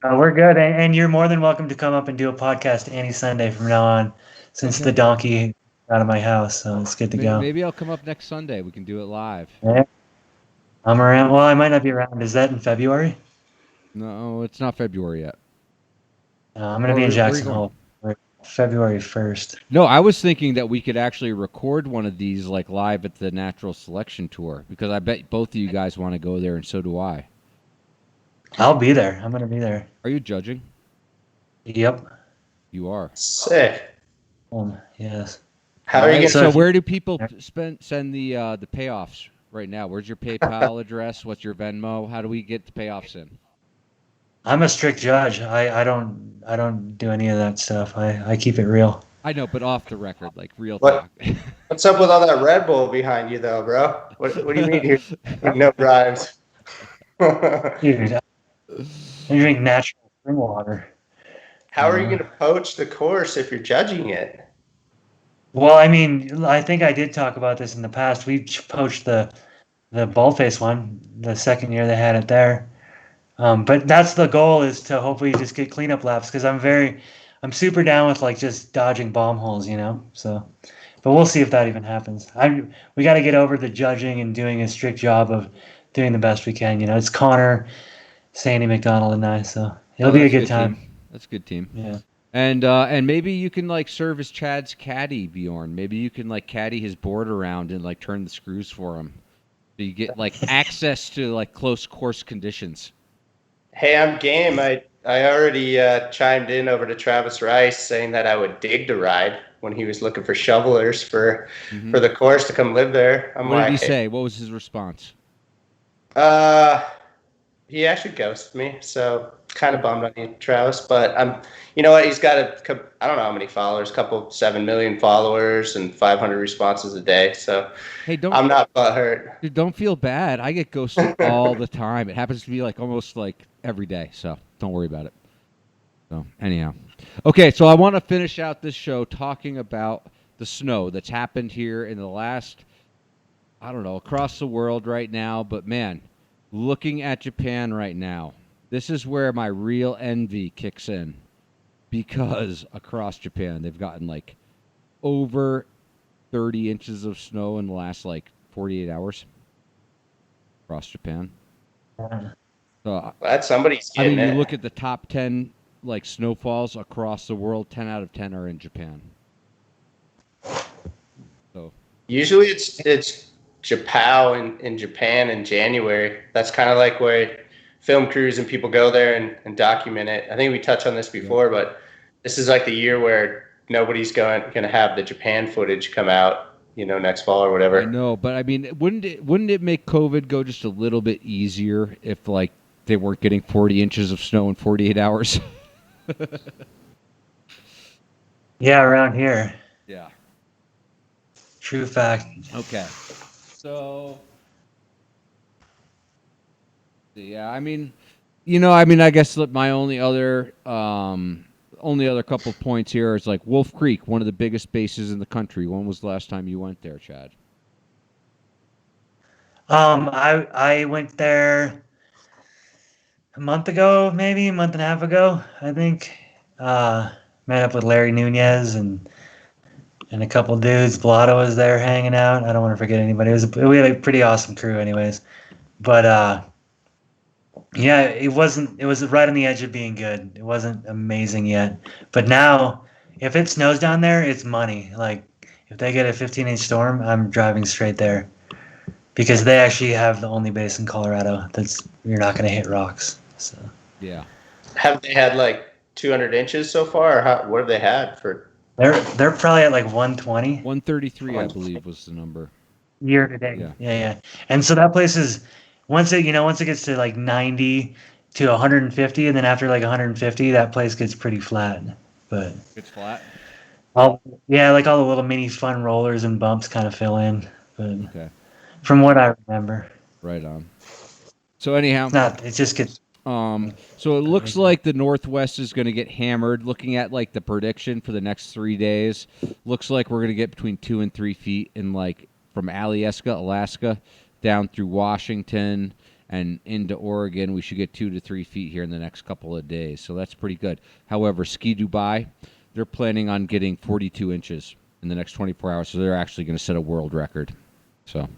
F: We're good. And you're more than welcome to come up and do a podcast any Sunday from now on, since
B: Okay.
F: the donkey out of my house. So it's good to go.
B: maybe I'll come up next Sunday. We can do it live.
F: Yeah. I'm around. Well, I might not be around. Is that in February?
B: No, it's not February yet.
F: I'm going to be in
B: Where are you
F: Jackson
B: going?
F: Hole for February 1st.
B: No, I was thinking that we could actually record one of these like live at the Natural Selection Tour because I bet both of you guys want to go there and so do I.
F: I'll be there. I'm going to be there.
B: Are you judging?
F: Yep.
B: You are.
E: Sick.
F: Yes.
E: How are you
B: Alright,
E: gonna?
B: so where do people send the payoffs right now? Where's your PayPal address? What's your Venmo? How do we get the payoffs in?
F: I'm a strict judge. I don't do any of that stuff. I keep it real.
B: I know, but off the record, like real
E: What?
B: talk.
E: What's up with all that Red Bull behind you, though, bro? What do you mean you're no bribes?
F: Dude, I drink natural spring water.
E: How are you going to poach the course if you're judging it?
F: Well, I mean, I think I did talk about this in the past. We poached the Baldface one the second year they had it there. But that's the goal, is to hopefully just get cleanup laps, because I'm super down with like just dodging bomb holes, So, but we'll see if that even happens. We got to get over the judging and doing a strict job of doing the best we can. It's Connor, Sandy McDonald, and I, so it'll be a good time.
B: Team. That's a good team.
F: Yeah.
B: And maybe you can like serve as Chad's caddy, Bjorn. Maybe you can like caddy his board around and like turn the screws for him. So you get like access to like close course conditions.
E: Hey, I'm game. I already chimed in over to Travis Rice saying that I would dig to ride when he was looking for shovelers for the course to come live there.
B: What did he say? What was his response?
E: He actually ghosted me, so kind of bummed on you, Travis. But you know what? He's got I don't know how many followers, 7 million followers and 500 responses a day. So
B: hey,
E: I'm not butthurt.
B: Dude, don't feel bad. I get ghosted all the time. It happens to be like almost like every day. So don't worry about it. So anyhow, okay. So I want to finish out this show talking about the snow that's happened here in the last, I don't know, across the world right now. But man, looking at Japan right now, this is where my real envy kicks in, because across Japan, they've gotten like over 30 inches of snow in the last like 48 hours across Japan. So
E: That's somebody's
B: I
E: getting
B: mean, you
E: it.
B: look at the top 10 like snowfalls across the world, 10 out of 10 are in Japan. So
E: Usually it's Japan in Japan in January. That's kind of like where film crews and people go there and document it. I think we touched on this before, but this is like the year where nobody's going to have the Japan footage come out, next fall or whatever.
B: I know, but I mean, wouldn't it make COVID go just a little bit easier if like they weren't getting 40 inches of snow in 48 hours?
F: Yeah, around here.
B: Yeah.
F: True fact.
B: Okay. So, yeah, I mean, I guess my only other couple points here is like Wolf Creek, one of the biggest bases in the country. When was the last time you went there, Chad?
F: I went there a month ago, maybe a month and a half ago, I think. Met up with Larry Nunez and a couple dudes. Blotto was there hanging out. I don't want to forget anybody. We had a pretty awesome crew anyways. But yeah, it was right on the edge of being good. It wasn't amazing yet. But now, if it snows down there, it's money. Like, if they get a 15-inch storm, I'm driving straight there. Because they actually have the only base in Colorado you're not going to hit rocks. So
B: Yeah.
E: Have they had like 200 inches so far? Or what have they had for?
F: They're probably at like 120.
B: 133, I believe, was the number.
F: Year to date.
B: Yeah.
F: Yeah. And so that place is once it gets to like 90 to 150, and then after like 150, that place gets pretty flat. But
G: It's flat.
F: like all the little mini fun rollers and bumps kind of fill in. But
G: Okay.
F: from what I remember,
G: Right on. So anyhow,
F: it just gets.
G: so it looks like the Northwest is going to get hammered. Looking at like the prediction for the next 3 days, looks like we're going to get between 2 and 3 feet in like from Alyeska, Alaska, down through Washington and into Oregon. We should get 2 to 3 feet here in the next couple of days. So that's pretty good. However, Ski Dubai, they're planning on getting 42 inches in the next 24 hours. So they're actually going to set a world record. So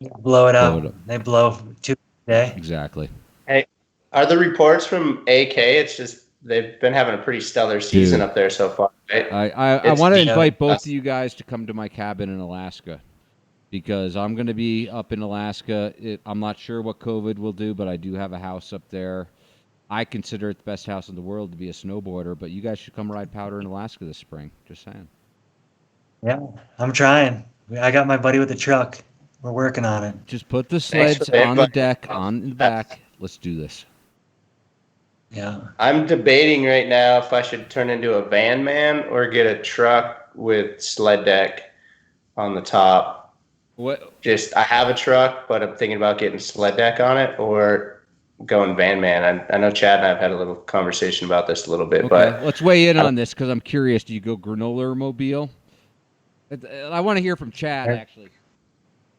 F: Blow it
G: Blow
F: up.
G: it up.
F: They blow 2 a day.
G: exactly.
E: Hey, are the reports from AK? It's just they've been having a pretty stellar season up there so far. Right?
G: I
E: It's-
G: want to
F: yeah,
G: invite both
E: that's-
G: of you guys to come to my cabin in Alaska because I'm going to be up in Alaska. I'm not sure what COVID will do, but I do have a house up there. I consider it the best house in the world to be a snowboarder, but you guys should come ride powder in Alaska this spring. Just saying.
F: Yeah, I'm trying. I got my buddy with the truck. We're working on it.
G: Just put the
E: Thanks
G: sleds
E: for the
G: on the
E: invite.
G: deck, on the back. Let's do this.
F: Yeah.
E: I'm debating right now if I should turn into a van man or get a truck with sled deck on the top.
G: What?
E: I have a truck, but I'm thinking about getting sled deck on it or going van man. I know Chad and I have had a little conversation about this a little bit,
G: Okay,
E: but
G: let's weigh in on this because I'm curious. Do you go granola mobile? I want to hear from Chad actually.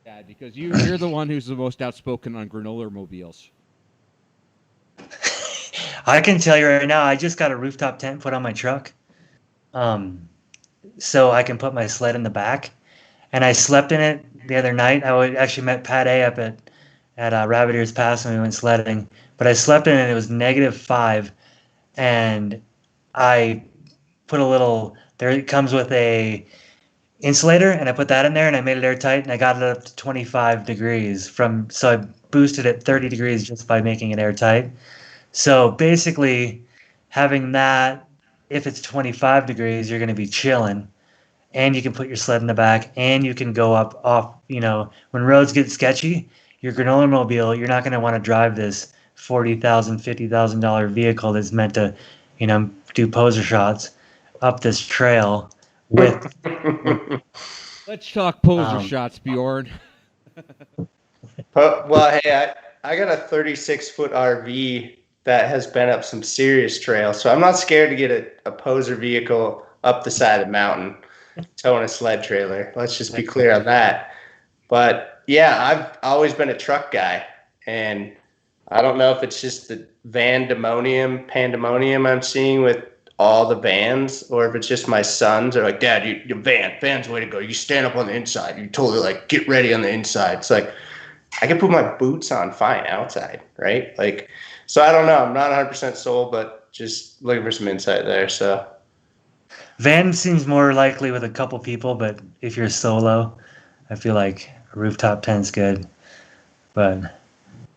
G: Chad, because you're the one who's the most outspoken on granola mobiles.
F: I can tell you right now, I just got a rooftop tent put on my truck, so I can put my sled in the back. And I slept in it the other night. Actually met Pat A up at Rabbit Ears Pass when we went sledding. But I slept in it. It was -5, and I put a little. There it comes with a insulator, and I put that in there, and I made it airtight, and I got it up to 25 degrees so I boosted it 30 degrees just by making it airtight. So basically, having that, if it's 25 degrees, you're going to be chilling, and you can put your sled in the back, and you can go up off. When roads get sketchy, your granola mobile, you're not going to want to drive this $40,000, $50,000 vehicle that's meant to, do poser shots up this trail with.
G: Let's talk poser shots, Bjorn.
E: well, hey, I got a 36-foot RV that has been up some serious trails, so I'm not scared to get a poser vehicle up the side of the mountain, towing a sled trailer. Let's just be clear on that. But yeah, I've always been a truck guy, and I don't know if it's just the pandemonium I'm seeing with all the vans, or if it's just my sons are like, Dad, your van's the way to go. You stand up on the inside. You totally like get ready on the inside. It's like I can put my boots on fine outside, right? Like, so I don't know. I'm not 100% sold, but just looking for some insight there. So
F: Van seems more likely with a couple people, but if you're solo, I feel like a rooftop tent's good.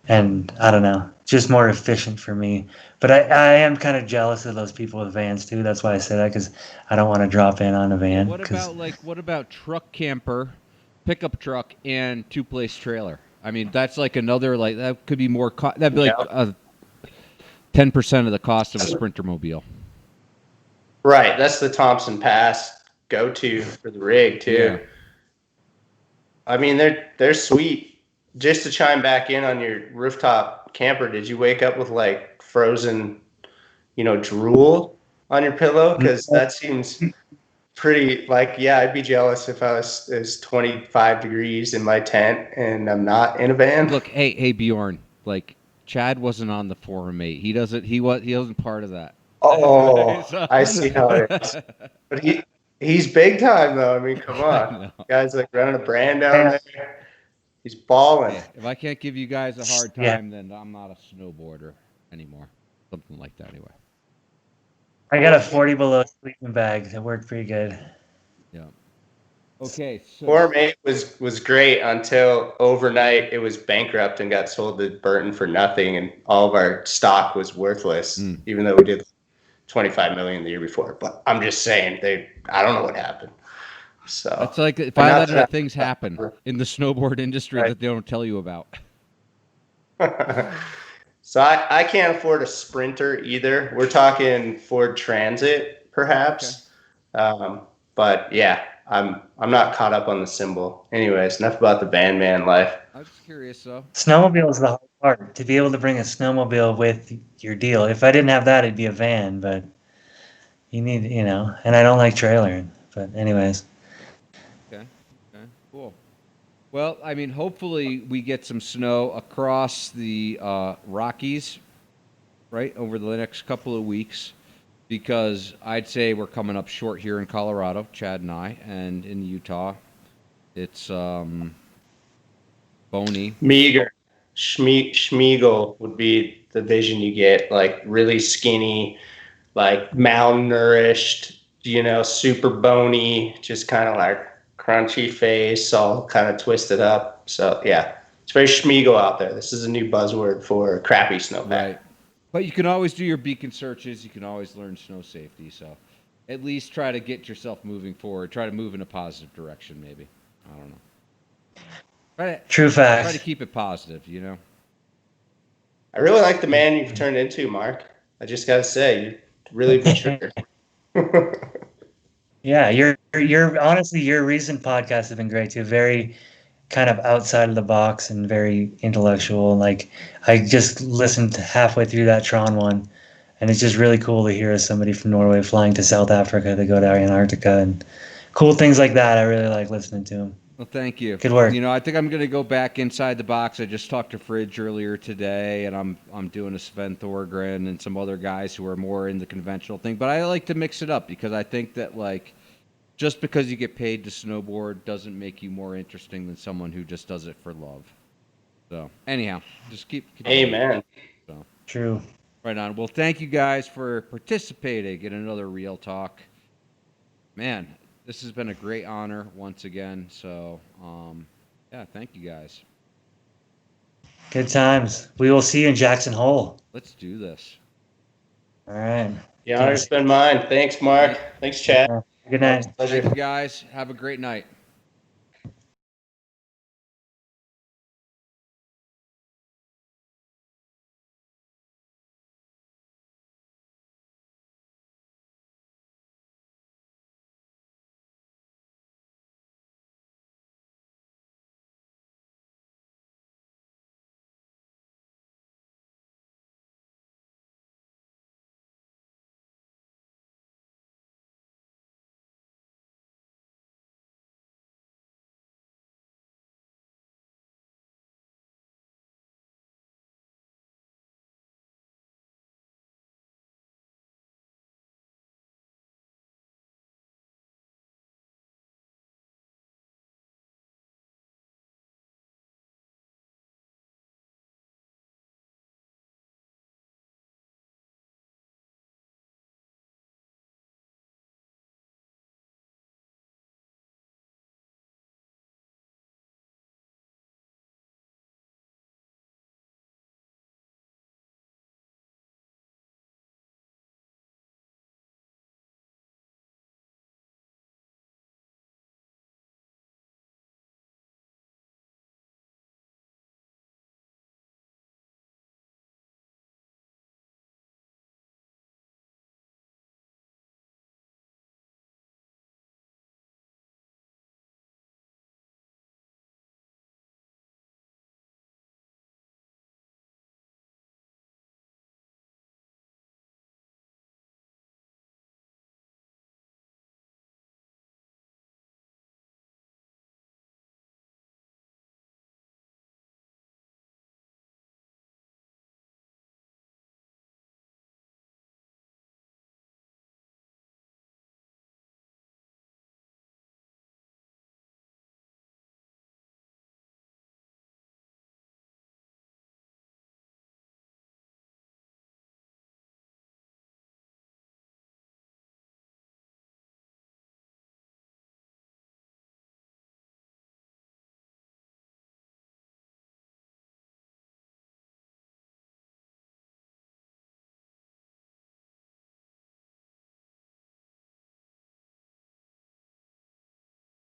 F: And I don't know, just more efficient for me. But I am kind of jealous of those people with vans too. That's why I say that, because I don't want to drop in on a van.
G: What about truck camper, pickup truck, and 2-place trailer? I mean, that's like another that could be more. That'd be like 10% of the cost of a Sprinter mobile.
E: right, that's the Thompson Pass go-to for the rig too.
G: Yeah.
E: I mean, they're sweet. Just to chime back in on your rooftop camper, did you wake up with like frozen, drool on your pillow? Because that seems pretty I'd be jealous if it's 25 degrees in my tent and I'm not in a van.
G: Look, hey Bjorn, like Chad wasn't on the forum, mate. He wasn't part of that.
E: Oh,
G: So-
E: I see how it is. But he's big time though. I mean, come on, guy's like running a brand down there. He's balling.
G: If I can't give you guys a hard time, then I'm not a snowboarder anymore. Something like that, anyway.
F: I got a 40 below sleeping bag that worked pretty good.
G: Yeah. Okay. So
E: Form 8 was great until overnight it was bankrupt and got sold to Burton for nothing, and all of our stock was worthless, even though we did 25 million the year before. But I'm just saying, I don't know what happened. So
G: it's like if I let things happen in the snowboard industry that they don't tell you about.
E: So I can't afford a Sprinter either. We're talking Ford Transit, perhaps. But yeah, I'm not caught up on the symbol. Anyways, enough about the bandman life.
G: I'm just curious, though.
F: Snowmobile is the hard part, to be able to bring a snowmobile with your deal. If I didn't have that, it'd be a van, but you need, and I don't like trailering. But anyways.
G: Okay, cool. Well, I mean, hopefully we get some snow across the Rockies, right, over the next couple of weeks, because I'd say we're coming up short here in Colorado, Chad and I, and in Utah, it's bony.
E: Meager. Schmiegel would be the vision you get, like really skinny, like malnourished, super bony, just kind of like crunchy face, all kind of twisted up. So yeah, it's very Schmiegel out there. This is a new buzzword for crappy snowpack.
G: Right. But you can always do your beacon searches. You can always learn snow safety. So at least try to get yourself moving forward. Try to move in a positive direction, maybe. I don't know.
F: True facts.
G: Try to keep it positive,
E: I really like the man you've turned into, Mark. I just got to say, you really matured.
F: Yeah, you're honestly, your recent podcasts have been great too. Very kind of outside of the box and very intellectual. Like I just listened to halfway through that Tron one, and it's just really cool to hear somebody from Norway flying to South Africa to go to Antarctica and cool things like that. I really like listening to them.
G: Well, thank you.
F: Good work.
G: I think I'm going to go back inside the box. I just talked to Fridge earlier today, and I'm doing a Sven Thorgren and some other guys who are more in the conventional thing. But I like to mix it up because I think that, like, just because you get paid to snowboard doesn't make you more interesting than someone who just does it for love. So, anyhow, just keep
E: Amen.
G: So,
F: true.
G: Right on. Well, thank you guys for participating in another Real Talk. Man, this has been a great honor once again. So, yeah, thank you guys.
F: Good times. We will see you in Jackson Hole.
G: Let's do this.
F: All right.
E: The honor's been mine. Thanks, Mark. Thanks, Chad.
F: Good night.
E: Pleasure.
G: Thank you guys. Have a great night.